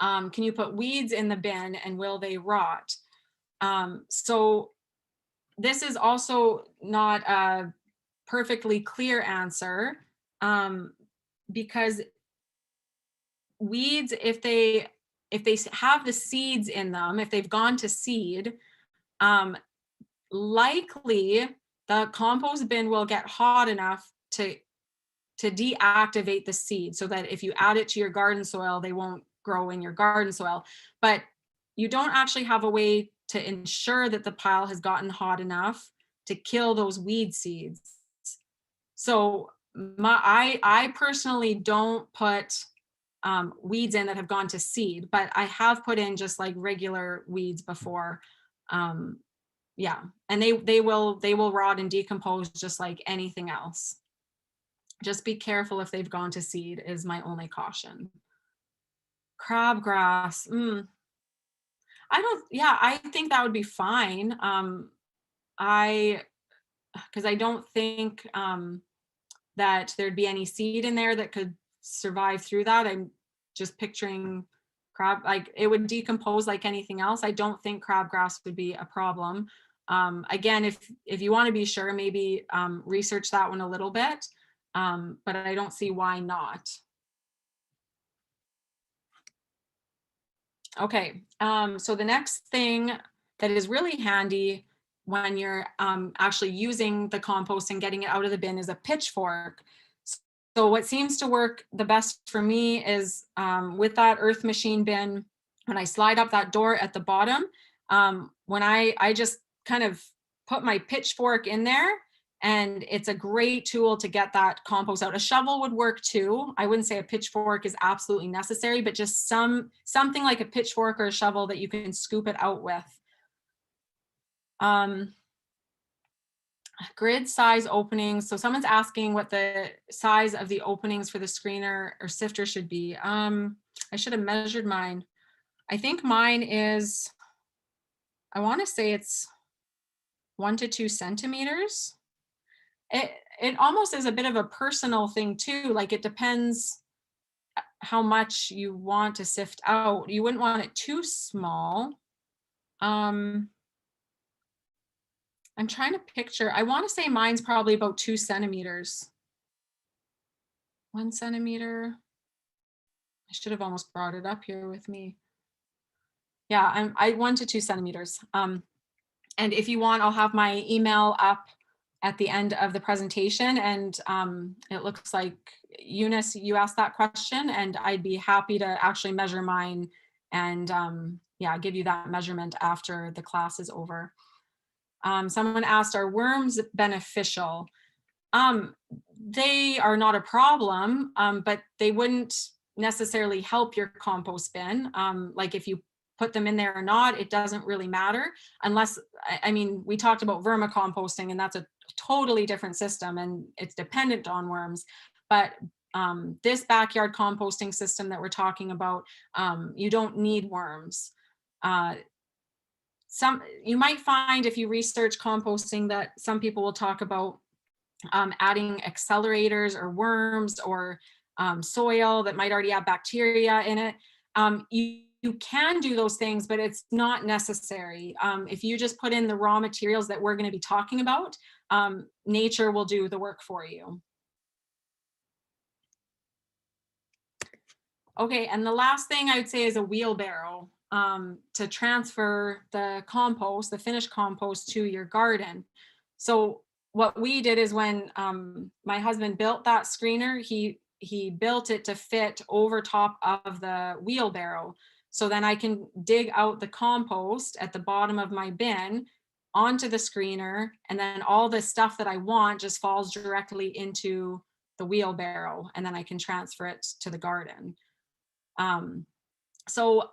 Can you put weeds in the bin and will they rot? So this is also not a perfectly clear answer, because weeds, if they have the seeds in them, if they've gone to seed, likely the compost bin will get hot enough to deactivate the seed, so that if you add it to your garden soil, they won't grow in your garden soil. But you don't actually have a way to ensure that the pile has gotten hot enough to kill those weed seeds. So I personally don't put weeds in that have gone to seed, but I have put in just like regular weeds before. Yeah, and they will rot and decompose just like anything else. Just be careful if they've gone to seed is my only caution. Crabgrass, I think that would be fine. Because I don't think that there'd be any seed in there that could survive through that. I'm just picturing crab, like it would decompose like anything else. I don't think crabgrass would be a problem. Again, if you want to be sure, maybe research that one a little bit, but I don't see why not. Okay, so the next thing that is really handy when you're actually using the compost and getting it out of the bin is a pitchfork. So what seems to work the best for me is with that earth machine bin, when I slide up that door at the bottom, when I just kind of put my pitchfork in there, and it's a great tool to get that compost out. A shovel would work too. I wouldn't say a pitchfork is absolutely necessary, but just something like a pitchfork or a shovel that you can scoop it out with. Grid size openings. So someone's asking what the size of the openings for the screener or sifter should be. I should have measured mine. I think mine is, I want to say it's 1 to 2 centimeters. It almost is a bit of a personal thing too. Like it depends how much you want to sift out. You wouldn't want it too small. I'm trying to picture. I want to say mine's probably about 2 centimeters. 1 centimeter. I should have almost brought it up here with me. Yeah, I 1 to 2 centimeters. And if you want, I'll have my email up at the end of the presentation. And it looks like Eunice, you asked that question, and I'd be happy to actually measure mine and yeah, give you that measurement after the class is over. Someone asked, are worms beneficial? They are not a problem, but they wouldn't necessarily help your compost bin. Like if you put them in there or not, it doesn't really matter unless, I mean, we talked about vermicomposting, and that's a totally different system and it's dependent on worms. But this backyard composting system that we're talking about, you don't need worms. You might find if you research composting that some people will talk about adding accelerators or worms or soil that might already have bacteria in it. You can do those things, but it's not necessary. If you just put in the raw materials that we're going to be talking about, nature will do the work for you. Okay, and the last thing I would say is a wheelbarrow to transfer the compost, the finished compost, to your garden. So what we did is when my husband built that screener, he built it to fit over top of the wheelbarrow. So then I can dig out the compost at the bottom of my bin onto the screener, and then all the stuff that I want just falls directly into the wheelbarrow, and then I can transfer it to the garden. So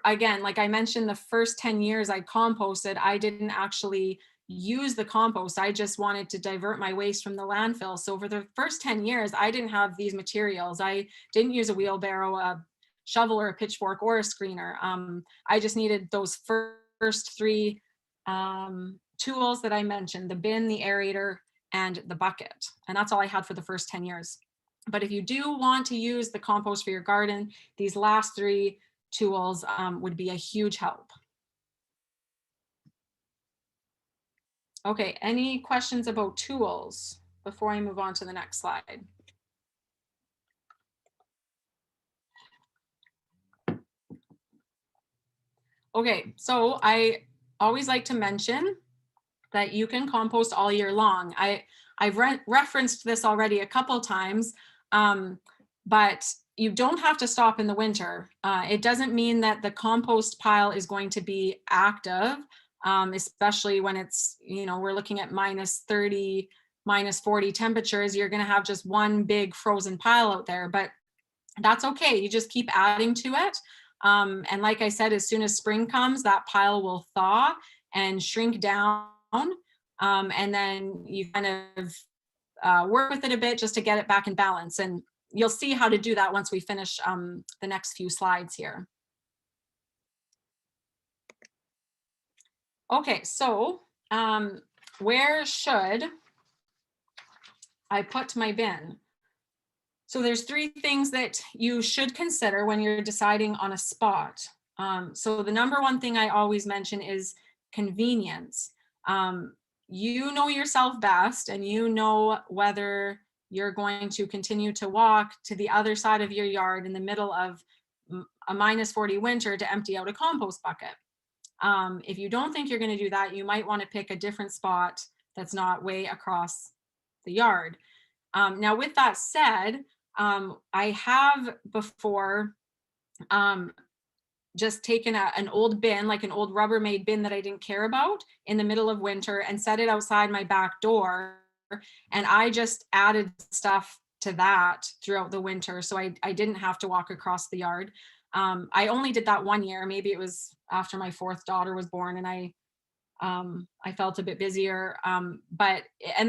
again, like I mentioned, the first 10 years I composted, I didn't actually use the compost. I just wanted to divert my waste from the landfill. So for the first 10 years, I didn't have these materials. I didn't use a wheelbarrow, shovel or a pitchfork or a screener. I just needed those first three tools that I mentioned, the bin, the aerator, and the bucket. And that's all I had for the first 10 years. But if you do want to use the compost for your garden, these last three tools would be a huge help. Okay, any questions about tools before I move on to the next slide? Okay, so I always like to mention that you can compost all year long. I've referenced this already a couple times, but you don't have to stop in the winter. It doesn't mean that the compost pile is going to be active, especially when it's, you know, we're looking at -30, -40 temperatures. You're going to have just one big frozen pile out there, but that's okay. You just keep adding to it. And like I said, as soon as spring comes, that pile will thaw and shrink down. And then you kind of work with it a bit just to get it back in balance. And you'll see how to do that once we finish the next few slides here. Okay, so where should I put my bin? So there's three things that you should consider when you're deciding on a spot. So the number one thing I always mention is convenience. You know yourself best, and you know whether you're going to continue to walk to the other side of your yard in the middle of a -40 winter to empty out a compost bucket. If you don't think you're going to do that, you might want to pick a different spot that's not way across the yard. Now, with that said, I have before just taken an old bin, like an old Rubbermaid bin that I didn't care about, in the middle of winter and set it outside my back door. And I just added stuff to that throughout the winter. So I didn't have to walk across the yard. I only did that one year. Maybe it was after my fourth daughter was born and I felt a bit busier, and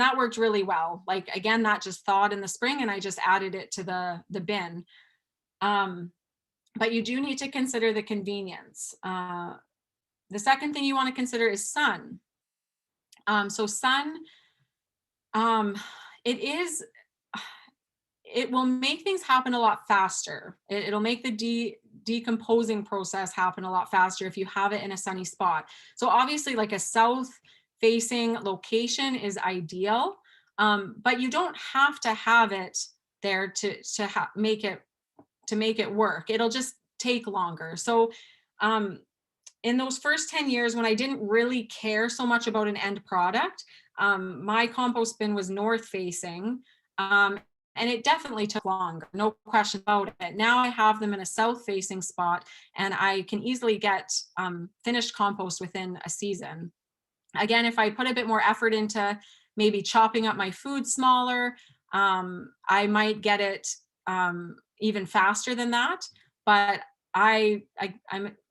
that worked really well. Like, again, that just thawed in the spring and I just added it to the bin. But you do need to consider the convenience. The second thing you want to consider is sun. So sun, it will make things happen a lot faster. It'll make the decomposing process happen a lot faster if you have it in a sunny spot. So obviously, like, a south facing location is ideal, but you don't have to have it there to make it work. It'll just take longer. So in those first 10 years, when I didn't really care so much about an end product, my compost bin was north facing. And it definitely took longer, no question about it. Now I have them in a south facing spot and I can easily get finished compost within a season. Again, if I put a bit more effort into maybe chopping up my food smaller, I might get it even faster than that. But I'm,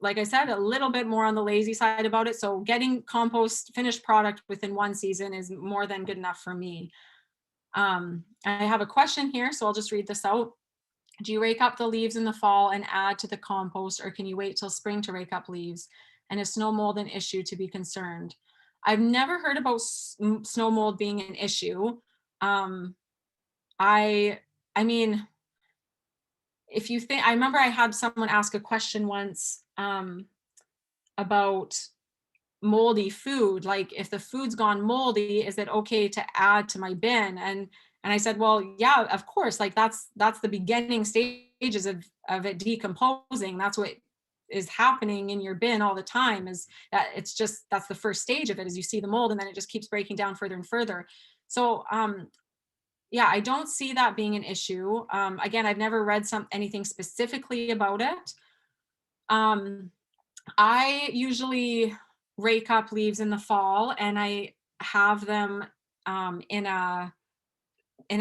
like I said, a little bit more on the lazy side about it. So getting compost finished product within one season is more than good enough for me. I have a question here, so I'll just read this out. Do you rake up the leaves in the fall and add to the compost, or can you wait till spring to rake up leaves? And is snow mold an issue to be concerned? I've never heard about snow mold being an issue. I mean, if you think, I remember I had someone ask a question once about moldy food, like, if the food's gone moldy, is it okay to add to my bin? And I said, well, yeah, of course, like that's the beginning stages of it decomposing. That's what is happening in your bin all the time, is that it's just, that's the first stage of it, is you see the mold and then it just keeps breaking down further and further. So yeah, I don't see that being an issue. Again, I've never read anything specifically about it. I usually rake up leaves in the fall and I have them in a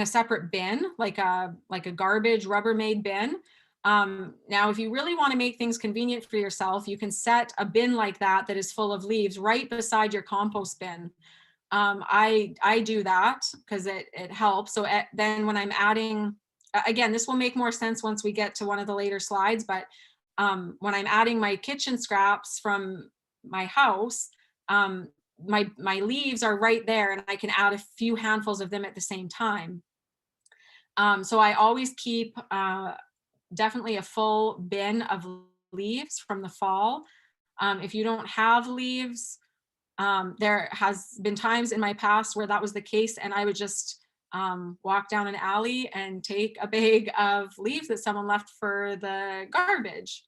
separate bin, like a garbage Rubbermaid bin. Now, if you really want to make things convenient for yourself, you can set a bin like that is full of leaves right beside your compost bin. I do that because it helps. So then when I'm adding again, this will make more sense once we get to one of the later slides, but when I'm adding my kitchen scraps from my house, my leaves are right there and I can add a few handfuls of them at the same time. So I always keep definitely a full bin of leaves from the fall. If you don't have leaves, there has been times in my past where that was the case, and I would just walk down an alley and take a bag of leaves that someone left for the garbage.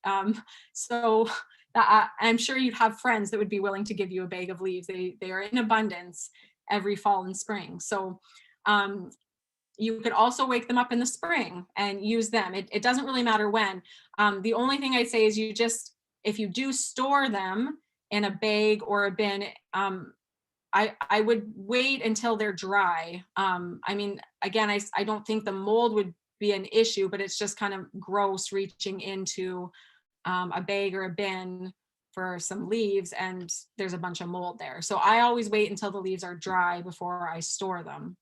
So I'm sure you'd have friends that would be willing to give you a bag of leaves. They are in abundance every fall and spring. So you could also wake them up in the spring and use them. It doesn't really matter when. The only thing I'd say is if you do store them in a bag or a bin, I would wait until they're dry. I mean, again, I don't think the mold would be an issue, but it's just kind of gross reaching into a bag or a bin for some leaves and there's a bunch of mold there. So I always wait until the leaves are dry before I store them.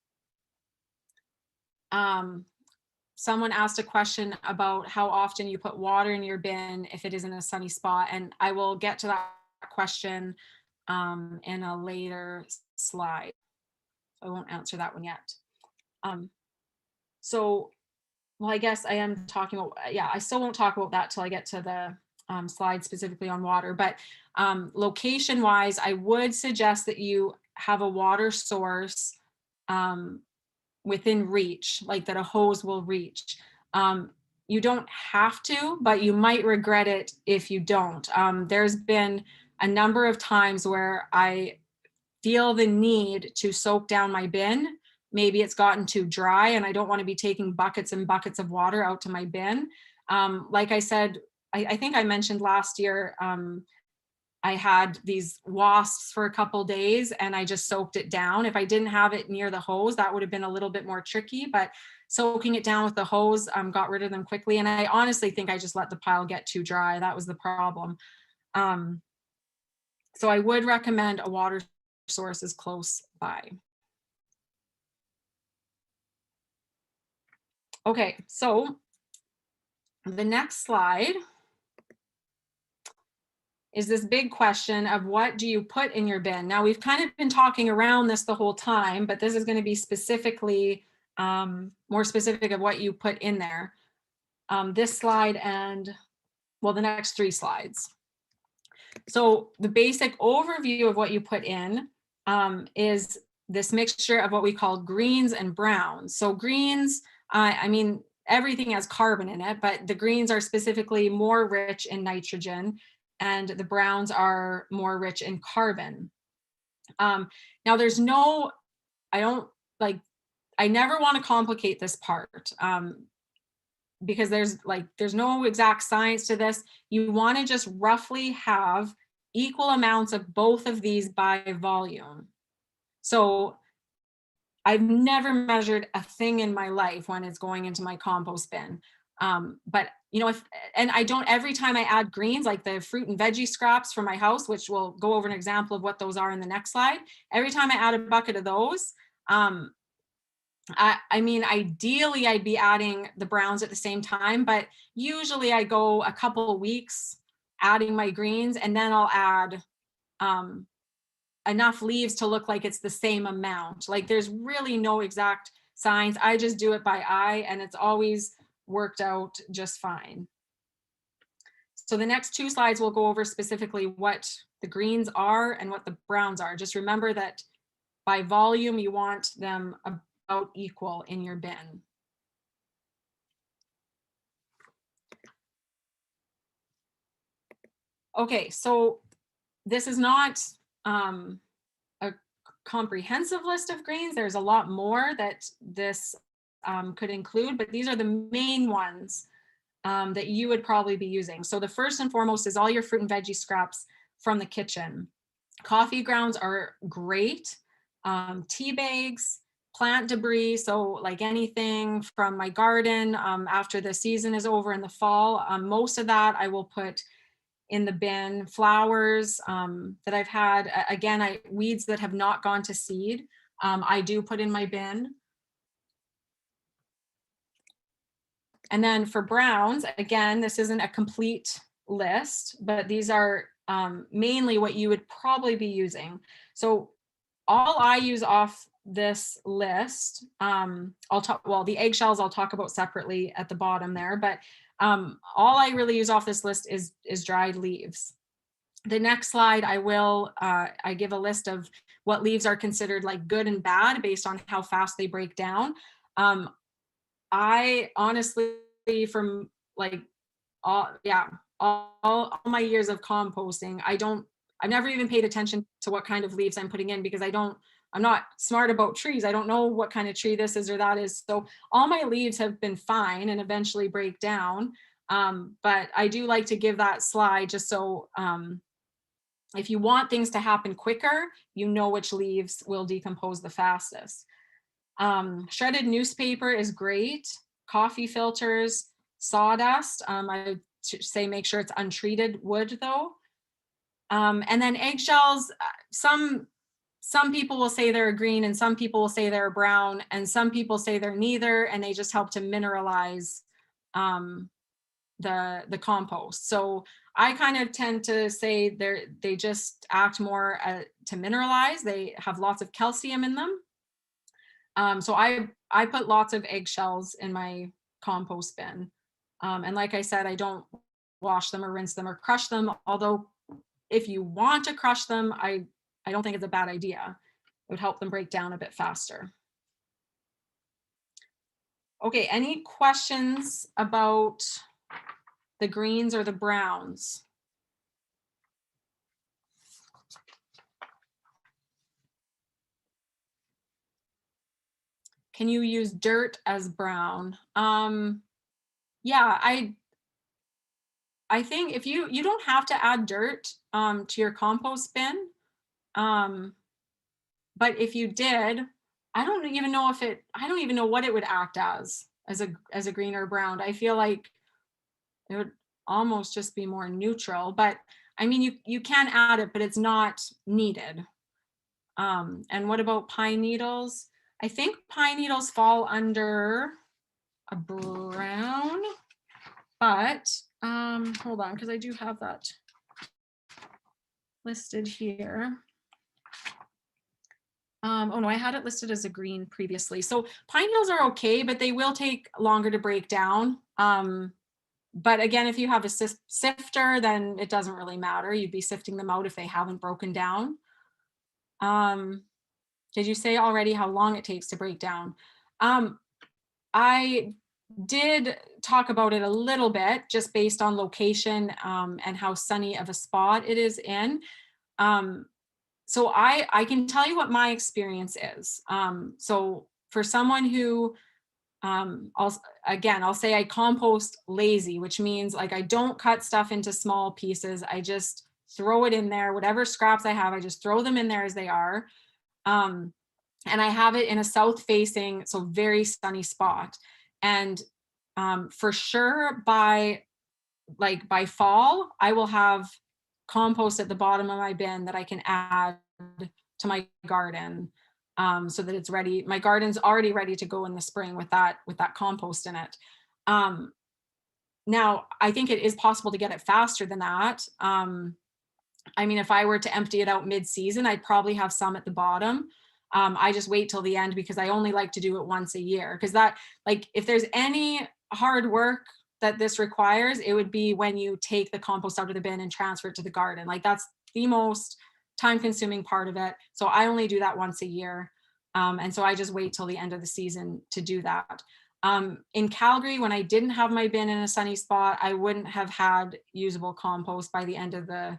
Someone asked a question about how often you put water in your bin if it is in a sunny spot, and I will get to that question in a later slide. I won't answer that one yet. Well, I guess I am talking about, yeah, I still won't talk about that till I get to the slide specifically on water, but location wise, I would suggest that you have a water source within reach, like that a hose will reach. You don't have to, but you might regret it if you don't. There's been a number of times where I feel the need to soak down my bin. Maybe it's gotten too dry and I don't want to be taking buckets and buckets of water out to my bin. Like I said, I think I mentioned last year, I had these wasps for a couple days and I just soaked it down. If I didn't have it near the hose, that would have been a little bit more tricky, but soaking it down with the hose got rid of them quickly. And I honestly think I just let the pile get too dry. That was the problem. So I would recommend a water source is close by. Okay, so the next slide is this big question of what do you put in your bin? Now we've kind of been talking around this the whole time, but this is going to be specifically more specific of what you put in there. This slide and, well, the next 3 slides. So the basic overview of what you put in is this mixture of what we call greens and browns. So greens, I mean, everything has carbon in it, but the greens are specifically more rich in nitrogen and the browns are more rich in carbon. Now there's no, I never want to complicate this part because there's no exact science to this. You want to just roughly have equal amounts of both of these by volume. So I've never measured a thing in my life when it's going into my compost bin. But you know, I don't, every time I add greens, like the fruit and veggie scraps from my house, which we'll go over an example of what those are in the next slide. Every time I add a bucket of those, I mean, ideally I'd be adding the browns at the same time, but usually I go a couple of weeks adding my greens and then I'll add enough leaves to look like it's the same amount. Like there's really no exact science. I just do it by eye and it's always worked out just fine. So the next 2 slides will go over specifically what the greens are and what the browns are. Just remember that by volume, you want them about equal in your bin. Okay, so this is not a comprehensive list of greens. There's a lot more that this could include, but these are the main ones that you would probably be using. So the first and foremost is all your fruit and veggie scraps from the kitchen. Coffee grounds are great. Tea bags, plant debris, so like anything from my garden after the season is over in the fall, most of that I will put in the bin. Flowers that I've had, again, weeds that have not gone to seed, I do put in my bin. And then for browns, again, this isn't a complete list, but these are mainly what you would probably be using. So all I use off this list, well, the eggshells I'll talk about separately at the bottom there, but all I really use off this list is dried leaves. The next slide, I give a list of what leaves are considered like good and bad based on how fast they break down. I honestly, from like all my years of composting, I've never even paid attention to what kind of leaves I'm putting in, because I'm not smart about trees. I don't know what kind of tree this is or that is. So all my leaves have been fine and eventually break down. But I do like to give that slide just so if you want things to happen quicker, you know which leaves will decompose the fastest. Shredded newspaper is great. Coffee filters, sawdust. I say make sure it's untreated wood though. And then eggshells, some people will say they're green and some people will say they're brown and some people say they're neither, and they just help to mineralize the compost. So I kind of tend to say they just act more to mineralize. They have lots of calcium in them. So I put lots of eggshells in my compost bin. And like I said, I don't wash them or rinse them or crush them. Although if you want to crush them, I don't think it's a bad idea. It would help them break down a bit faster. Okay, any questions about the greens or the browns? Can you use dirt as brown? Yeah, I think if you don't have to add dirt to your compost bin, but if you did, I don't even know what it would act as a green or brown. I feel like it would almost just be more neutral, but I mean, you can add it, but it's not needed. And what about pine needles? I think pine needles fall under a brown, but hold on, because I do have that listed here. Oh no, I had it listed as a green previously. So pine needles are okay, but they will take longer to break down. But again, if you have a sifter, then it doesn't really matter. You'd be sifting them out if they haven't broken down. Did you say already how long it takes to break down? I did talk about it a little bit, just based on location and how sunny of a spot it is in. So I can tell you what my experience is. So for someone who, I'll say I compost lazy, which means like I don't cut stuff into small pieces. I just throw it in there. Whatever scraps I have, I just throw them in there as they are. And I have it in a south facing, so very sunny spot. And for sure by fall, I will have compost at the bottom of my bin that I can add to my garden, so that it's ready. My garden's already ready to go in the spring with that compost in it. Now, I think it is possible to get it faster than that. I mean, if I were to empty it out mid-season, I'd probably have some at the bottom. I just wait till the end because I only like to do it once a year. Because that, like, if there's any hard work that this requires, it would be when you take the compost out of the bin and transfer it to the garden. Like, that's the most time-consuming part of it. So I only do that once a year. And so I just wait till the end of the season to do that. In Calgary, when I didn't have my bin in a sunny spot, I wouldn't have had usable compost by the end of the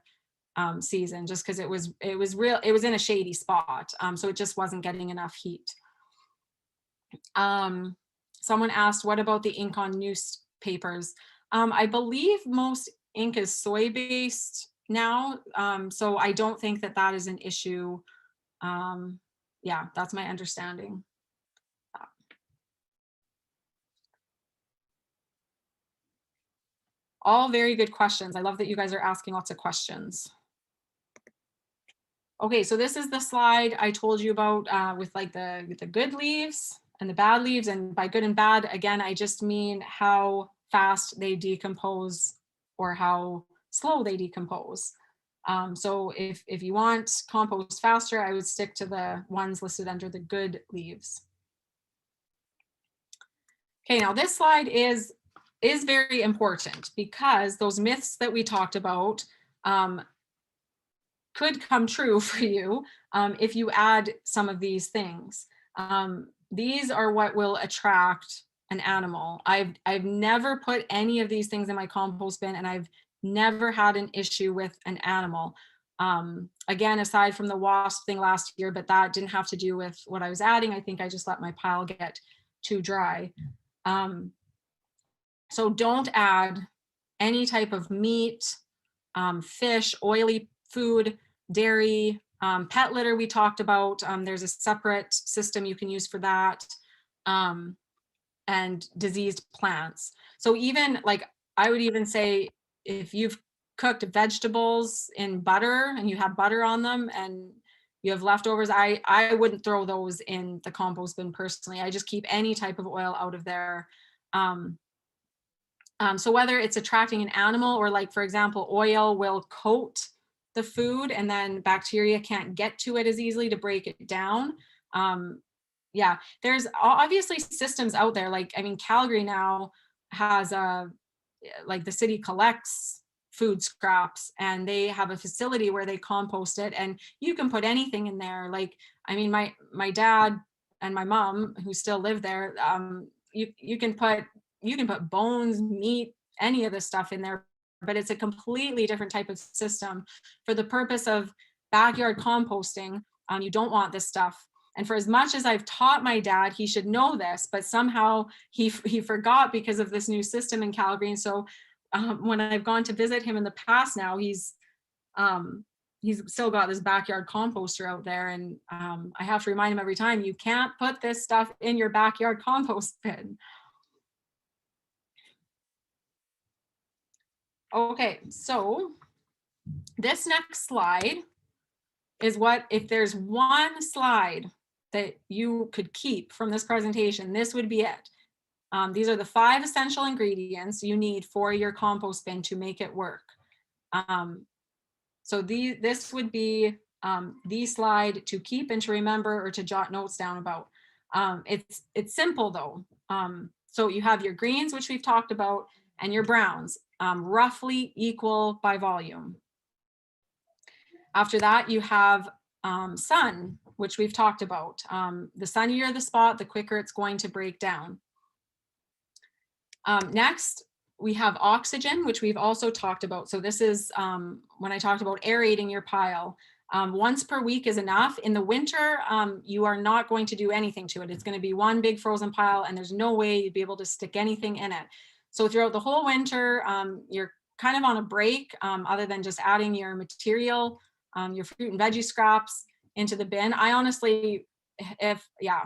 season, just because it was in a shady spot, so it just wasn't getting enough heat. Someone asked, what about the ink on newspapers? I believe most ink is soy-based now, so I don't think that is an issue. Yeah, that's my understanding. All very good questions. I love that you guys are asking lots of questions. Okay, so this is the slide I told you about with like the good leaves and the bad leaves. And by good and bad, again, I just mean how fast they decompose or how slow they decompose. So if you want compost faster, I would stick to the ones listed under the good leaves. Okay, now this slide is very important because those myths that we talked about could come true for you if you add some of these things. These are what will attract an animal. I've never put any of these things in my compost bin, and I've never had an issue with an animal. Again, aside from the wasp thing last year, but that didn't have to do with what I was adding. I think I just let my pile get too dry. So don't add any type of meat, fish, oily food, dairy, pet litter we talked about. There's a separate system you can use for that, and diseased plants. So even like, I would even say if you've cooked vegetables in butter and you have butter on them and you have leftovers, I wouldn't throw those in the compost bin personally. I just keep any type of oil out of there. So whether it's attracting an animal or, like, for example, oil will coat the food and then bacteria can't get to it as easily to break it down. Yeah, there's obviously systems out there. Like, I mean, Calgary now has like the city collects food scraps and they have a facility where they compost it, and you can put anything in there. Like, I mean, my dad and my mom, who still live there, you can put bones, meat, any of this stuff in there, but it's a completely different type of system for the purpose of backyard composting. You don't want this stuff. And for as much as I've taught my dad, he should know this, but somehow he forgot because of this new system in Calgary. And so when I've gone to visit him in the past now, he's still got this backyard composter out there. And I have to remind him every time, you can't put this stuff in your backyard compost bin. Okay, so this next slide is what, if there's one slide that you could keep from this presentation, this would be it. These are the 5 essential ingredients you need for your compost bin to make it work. So this would be the slide to keep and to remember or to jot notes down about. It's simple though. So you have your greens, which we've talked about, and your browns, roughly equal by volume. After that, you have sun, which we've talked about. The sunnier the spot, the quicker it's going to break down. Next, we have oxygen, which we've also talked about. So this is when I talked about aerating your pile. Once per week is enough. In the winter, you are not going to do anything to it. It's going to be one big frozen pile, and there's no way you'd be able to stick anything in it. So throughout the whole winter, you're kind of on a break, other than just adding your material, your fruit and veggie scraps into the bin. I honestly,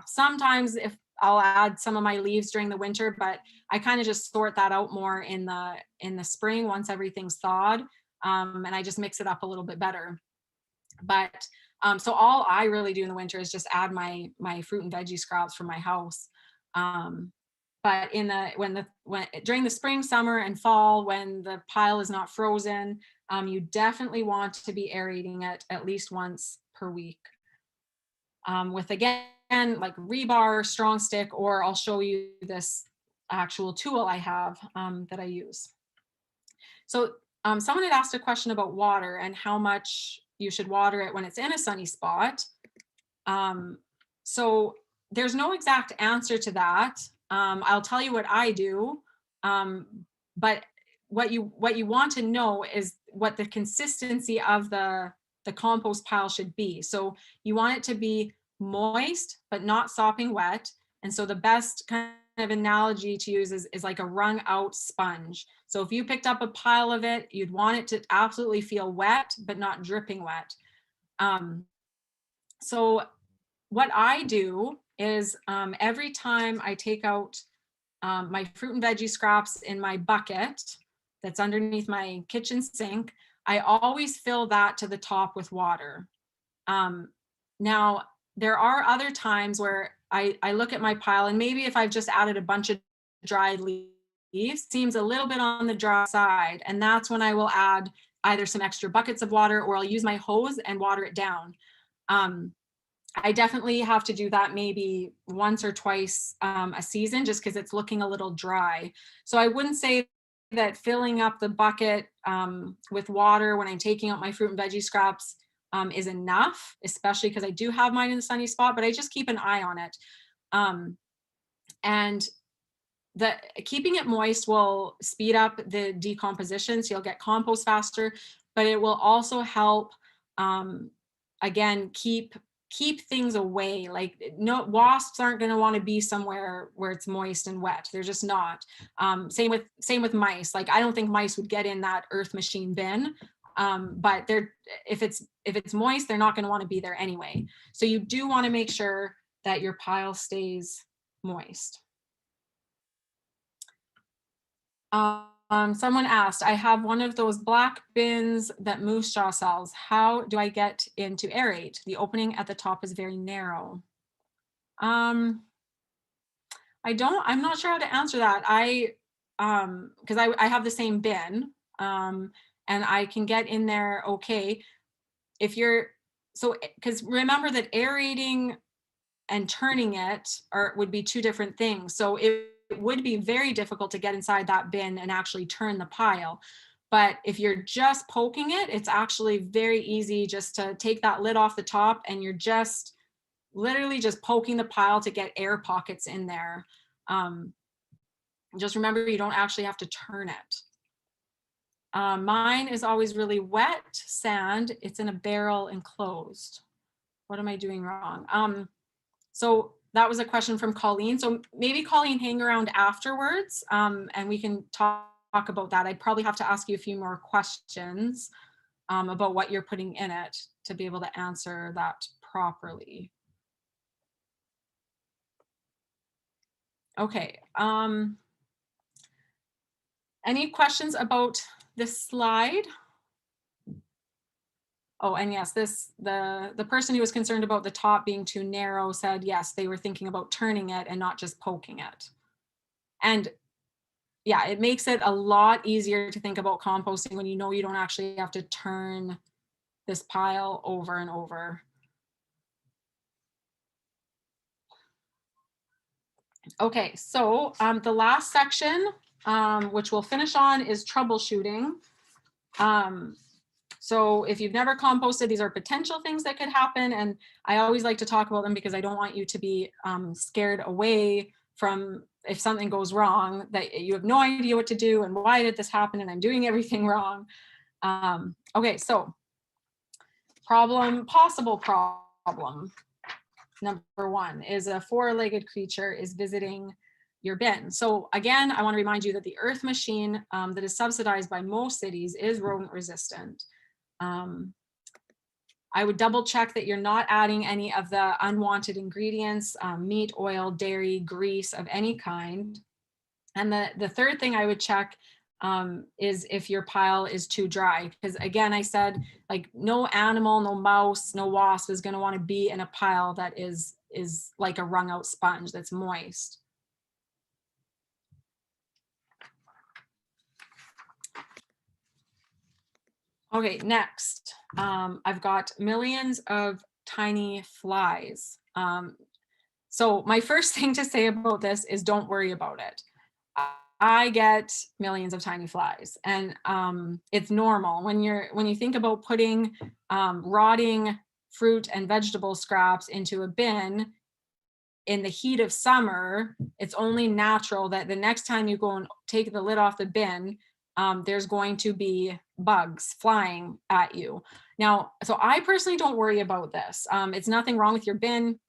sometimes if I'll add some of my leaves during the winter, but I kind of just sort that out more in the spring once everything's thawed, and I just mix it up a little bit better. But so all I really do in the winter is just add my fruit and veggie scraps from my house. But during the spring, summer, and fall, when the pile is not frozen, you definitely want to be aerating it at least once per week. With, again, like rebar, strong stick, or I'll show you this actual tool I have that I use. So someone had asked a question about water and how much you should water it when it's in a sunny spot. So there's no exact answer to that. I'll tell you what I do, but what you want to know is what the consistency of the compost pile should be. So you want it to be moist but not sopping wet. And so the best kind of analogy to use is like a wrung out sponge. So if you picked up a pile of it, you'd want it to absolutely feel wet but not dripping wet. So what I do is every time I take out my fruit and veggie scraps in my bucket that's underneath my kitchen sink, I always fill that to the top with water. Now, there are other times where I look at my pile, and maybe if I've just added a bunch of dried leaves, seems a little bit on the dry side. And that's when I will add either some extra buckets of water, or I'll use my hose and water it down. I definitely have to do that maybe once or twice a season, just because it's looking a little dry. So I wouldn't say that filling up the bucket with water when I'm taking out my fruit and veggie scraps is enough, especially because I do have mine in the sunny spot, but I just keep an eye on it. And keeping it moist will speed up the decomposition, so you'll get compost faster, but it will also help, again, keep things away. Like, no, wasps aren't going to want to be somewhere where it's moist and wet. They're just not. Same with mice. Like, I don't think mice would get in that earth machine bin. But if it's moist, they're not going to want to be there anyway. So you do want to make sure that your pile stays moist. Someone asked, I have one of those black bins that Moose Jaw sells. How do I get in to aerate? The opening at the top is very narrow. I'm not sure how to answer that. Because I have the same bin, and I can get in there okay. Because remember that aerating and turning it would be two different things. So it would be very difficult to get inside that bin and actually turn the pile. But if you're just poking it, it's actually very easy just to take that lid off the top, and you're just literally just poking the pile to get air pockets in there. Just remember, you don't actually have to turn it. Mine is always really wet sand. It's in a barrel enclosed. What am I doing wrong? So that was a question from Colleen. So maybe Colleen, hang around afterwards, and we can talk about that. I'd probably have to ask you a few more questions about what you're putting in it to be able to answer that properly. Okay. Any questions about this slide? Oh, and yes, the person who was concerned about the top being too narrow said, yes, they were thinking about turning it and not just poking it. And yeah, it makes it a lot easier to think about composting when you know you don't actually have to turn this pile over and over. Okay, so the last section, which we'll finish on, is troubleshooting. So if you've never composted, these are potential things that could happen. And I always like to talk about them because I don't want you to be scared away from, if something goes wrong, that you have no idea what to do and why did this happen and I'm doing everything wrong. Okay, so possible problem. Number one is a four-legged creature is visiting your bin. So again, I want to remind you that the earth machine that is subsidized by most cities is rodent resistant. I would double check that you're not adding any of the unwanted ingredients, meat, oil, dairy, grease of any kind. And the third thing I would check is if your pile is too dry. Because again, I said, like, no animal, no mouse, no wasp is going to want to be in a pile that is like a wrung out sponge that's moist. Okay, next, I've got millions of tiny flies. So my first thing to say about this is don't worry about it. I get millions of tiny flies, and it's normal when you think about putting rotting fruit and vegetable scraps into a bin in the heat of summer. It's only natural that the next time you go and take the lid off the bin, there's going to be bugs flying at you. Now, so I personally don't worry about this. It's nothing wrong with your bin.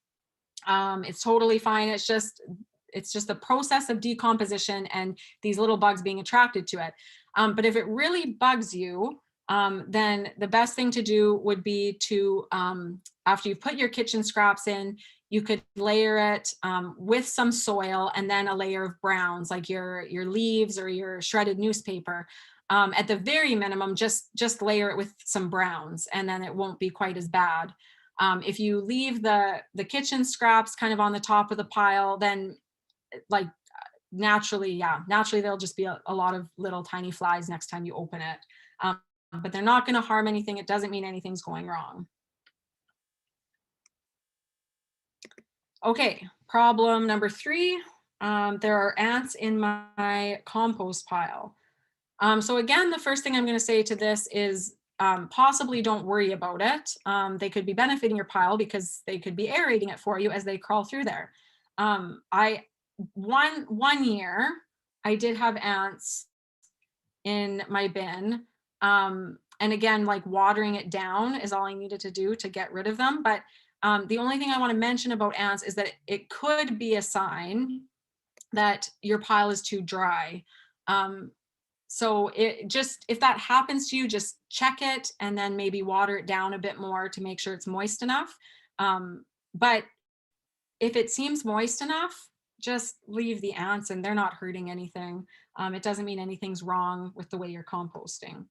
It's totally fine. It's just the process of decomposition and these little bugs being attracted to it. But if it really bugs you, then the best thing to do would be to, after you've put your kitchen scraps in, you could layer it with some soil and then a layer of browns, like your leaves or your shredded newspaper. At the very minimum, just layer it with some browns, and then it won't be quite as bad. If you leave the kitchen scraps kind of on the top of the pile, then like naturally there'll just be a lot of little tiny flies next time you open it. But they're not going to harm anything. It doesn't mean anything's going wrong. Okay, problem number 3. There are ants in my compost pile. So again, the first thing I'm going to say to this is possibly don't worry about it. They could be benefiting your pile because they could be aerating it for you as they crawl through there. One year I did have ants in my bin. And again, like watering it down is all I needed to do to get rid of them. But the only thing I want to mention about ants is that it could be a sign that your pile is too dry. So if that happens to you, just check it and then maybe water it down a bit more to make sure it's moist enough. But if it seems moist enough, just leave the ants and they're not hurting anything. It doesn't mean anything's wrong with the way you're composting.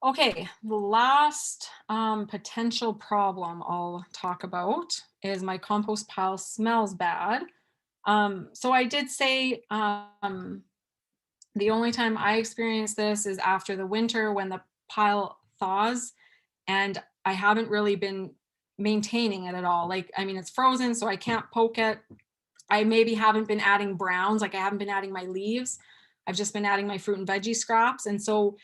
Okay, the last potential problem I'll talk about is my compost pile smells bad. So I did say the only time I experience this is after the winter when the pile thaws, and I haven't really been maintaining it at all. Like, I mean, it's frozen, so I can't poke it. I maybe haven't been adding browns, like I haven't been adding my leaves. I've just been adding my fruit and veggie scraps. And so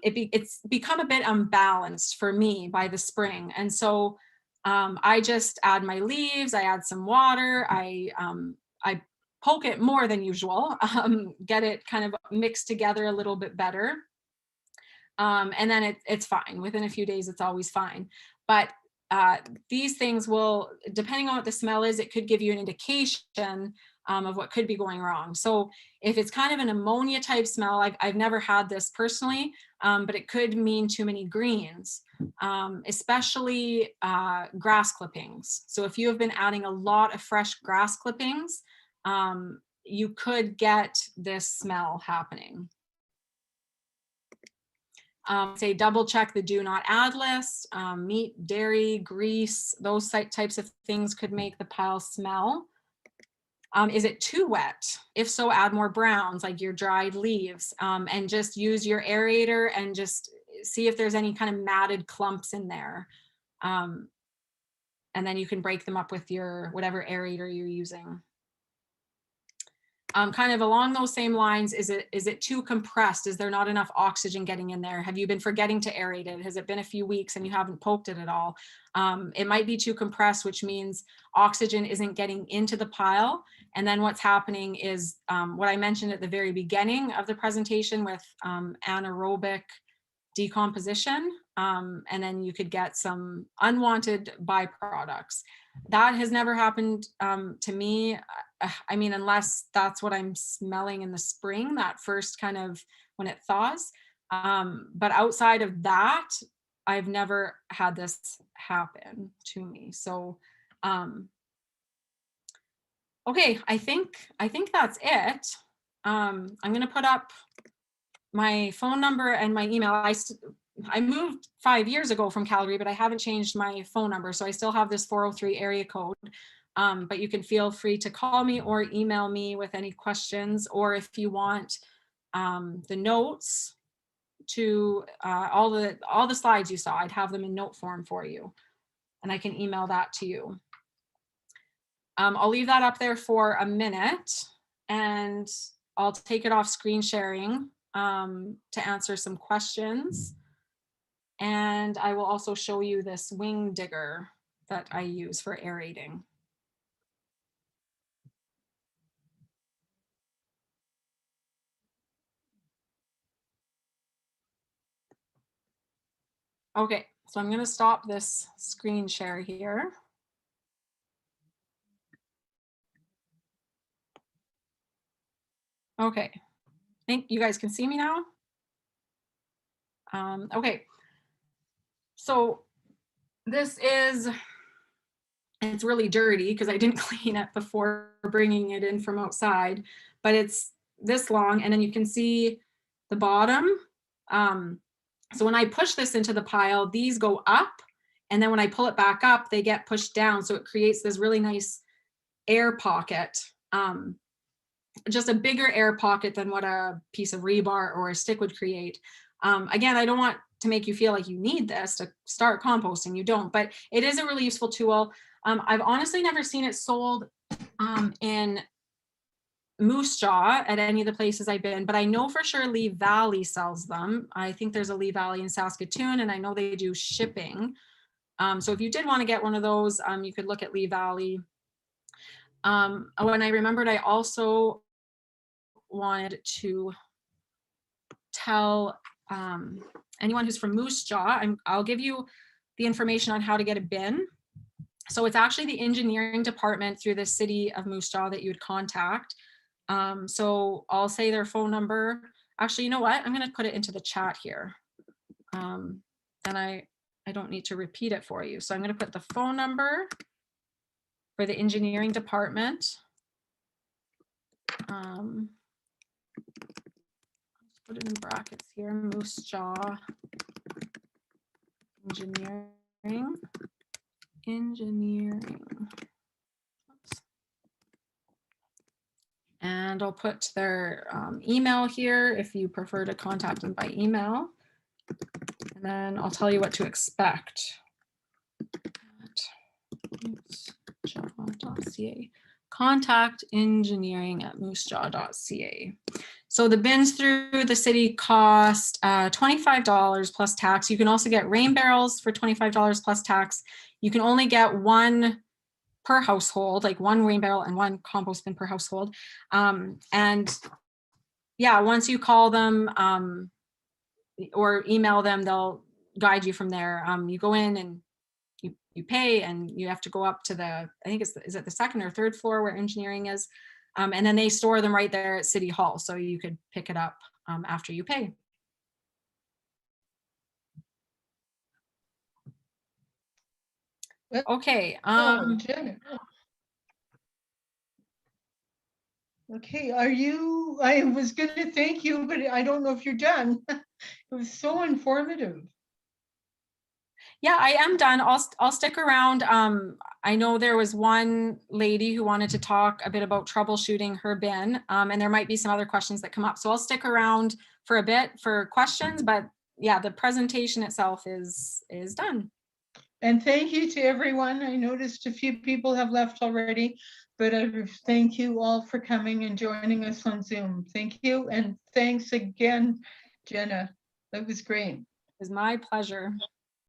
it's become a bit unbalanced for me by the spring. And so I just add my leaves, I add some water, I poke it more than usual, get it kind of mixed together a little bit better. And then it's fine. Within a few days, it's always fine. But these things will, depending on what the smell is, it could give you an indication of what could be going wrong. So if it's kind of an ammonia type smell, I've never had this personally, but it could mean too many greens, especially grass clippings. So if you have been adding a lot of fresh grass clippings, you could get this smell happening. Say double check the do not add list. Meat, dairy, grease, those types of things could make the pile smell. Is it too wet? If so, add more browns, like your dried leaves, and just use your aerator and just see if there's any kind of matted clumps in there. And then you can break them up with your whatever aerator you're using. Kind of along those same lines, is it too compressed? Is there not enough oxygen getting in there? Have you been forgetting to aerate it? Has it been a few weeks and you haven't poked it at all? It might be too compressed, which means oxygen isn't getting into the pile. And then what's happening is what I mentioned at the very beginning of the presentation with anaerobic decomposition, and then you could get some unwanted byproducts. That has never happened to me. I mean, unless that's what I'm smelling in the spring, that first kind of when it thaws. But outside of that, I've never had this happen to me. So, okay, I think that's it. I'm gonna put up my phone number and my email. I moved 5 years ago from Calgary, but I haven't changed my phone number. So I still have this 403 area code. But you can feel free to call me or email me with any questions, or if you want the notes to all the slides you saw, I'd have them in note form for you, and I can email that to you. I'll leave that up there for a minute, and I'll take it off screen sharing to answer some questions. And I will also show you this wing digger that I use for aerating. Okay, so I'm going to stop this screen share here. Okay, I think you guys can see me now. Okay, so this is, it's really dirty because I didn't clean it before bringing it in from outside, but it's this long, and then you can see the bottom. So when I push this into the pile, these go up, and then when I pull it back up, they get pushed down. So it creates this really nice air pocket, just a bigger air pocket than what a piece of rebar or a stick would create. Again, I don't want to make you feel like you need this to start composting. You don't, but it is a really useful tool. I've honestly never seen it sold in Moose Jaw at any of the places I've been, but I know for sure Lee Valley sells them. I think there's a Lee Valley in Saskatoon, and I know they do shipping. So if you did want to get one of those, you could look at Lee Valley. When I remembered, I also wanted to tell anyone who's from Moose Jaw, I'll give you the information on how to get a bin. So it's actually the engineering department through the city of Moose Jaw that you would contact. So I'll say their phone number. Actually, you know what? I'm going to put it into the chat here. And I don't need to repeat it for you. So I'm going to put the phone number for the engineering department. Put it in brackets here, Moose Jaw Engineering. Oops. And I'll put their email here if you prefer to contact them by email. And then I'll tell you what to expect. moosejaw.ca. Contact engineering@moosejaw.ca. So the bins through the city cost $25 plus tax. You can also get rain barrels for $25 plus tax. You can only get one per household, like one rain barrel and one compost bin per household. And yeah, once you call them or email them, they'll guide you from there. You go in and you pay, and you have to go up to the, I think is it the second or third floor where engineering is. And then they store them right there at City Hall. So you could pick it up after you pay. Okay. Jenna. Okay, are you, I was going to thank you, but I don't know if you're done. It was so informative. Yeah, I am done. I'll stick around. I know there was one lady who wanted to talk a bit about troubleshooting her bin, and there might be some other questions that come up. So I'll stick around for a bit for questions, but yeah, the presentation itself is done. And thank you to everyone. I noticed a few people have left already, but thank you all for coming and joining us on Zoom. Thank you. And thanks again, Jenna. That was great. It was my pleasure.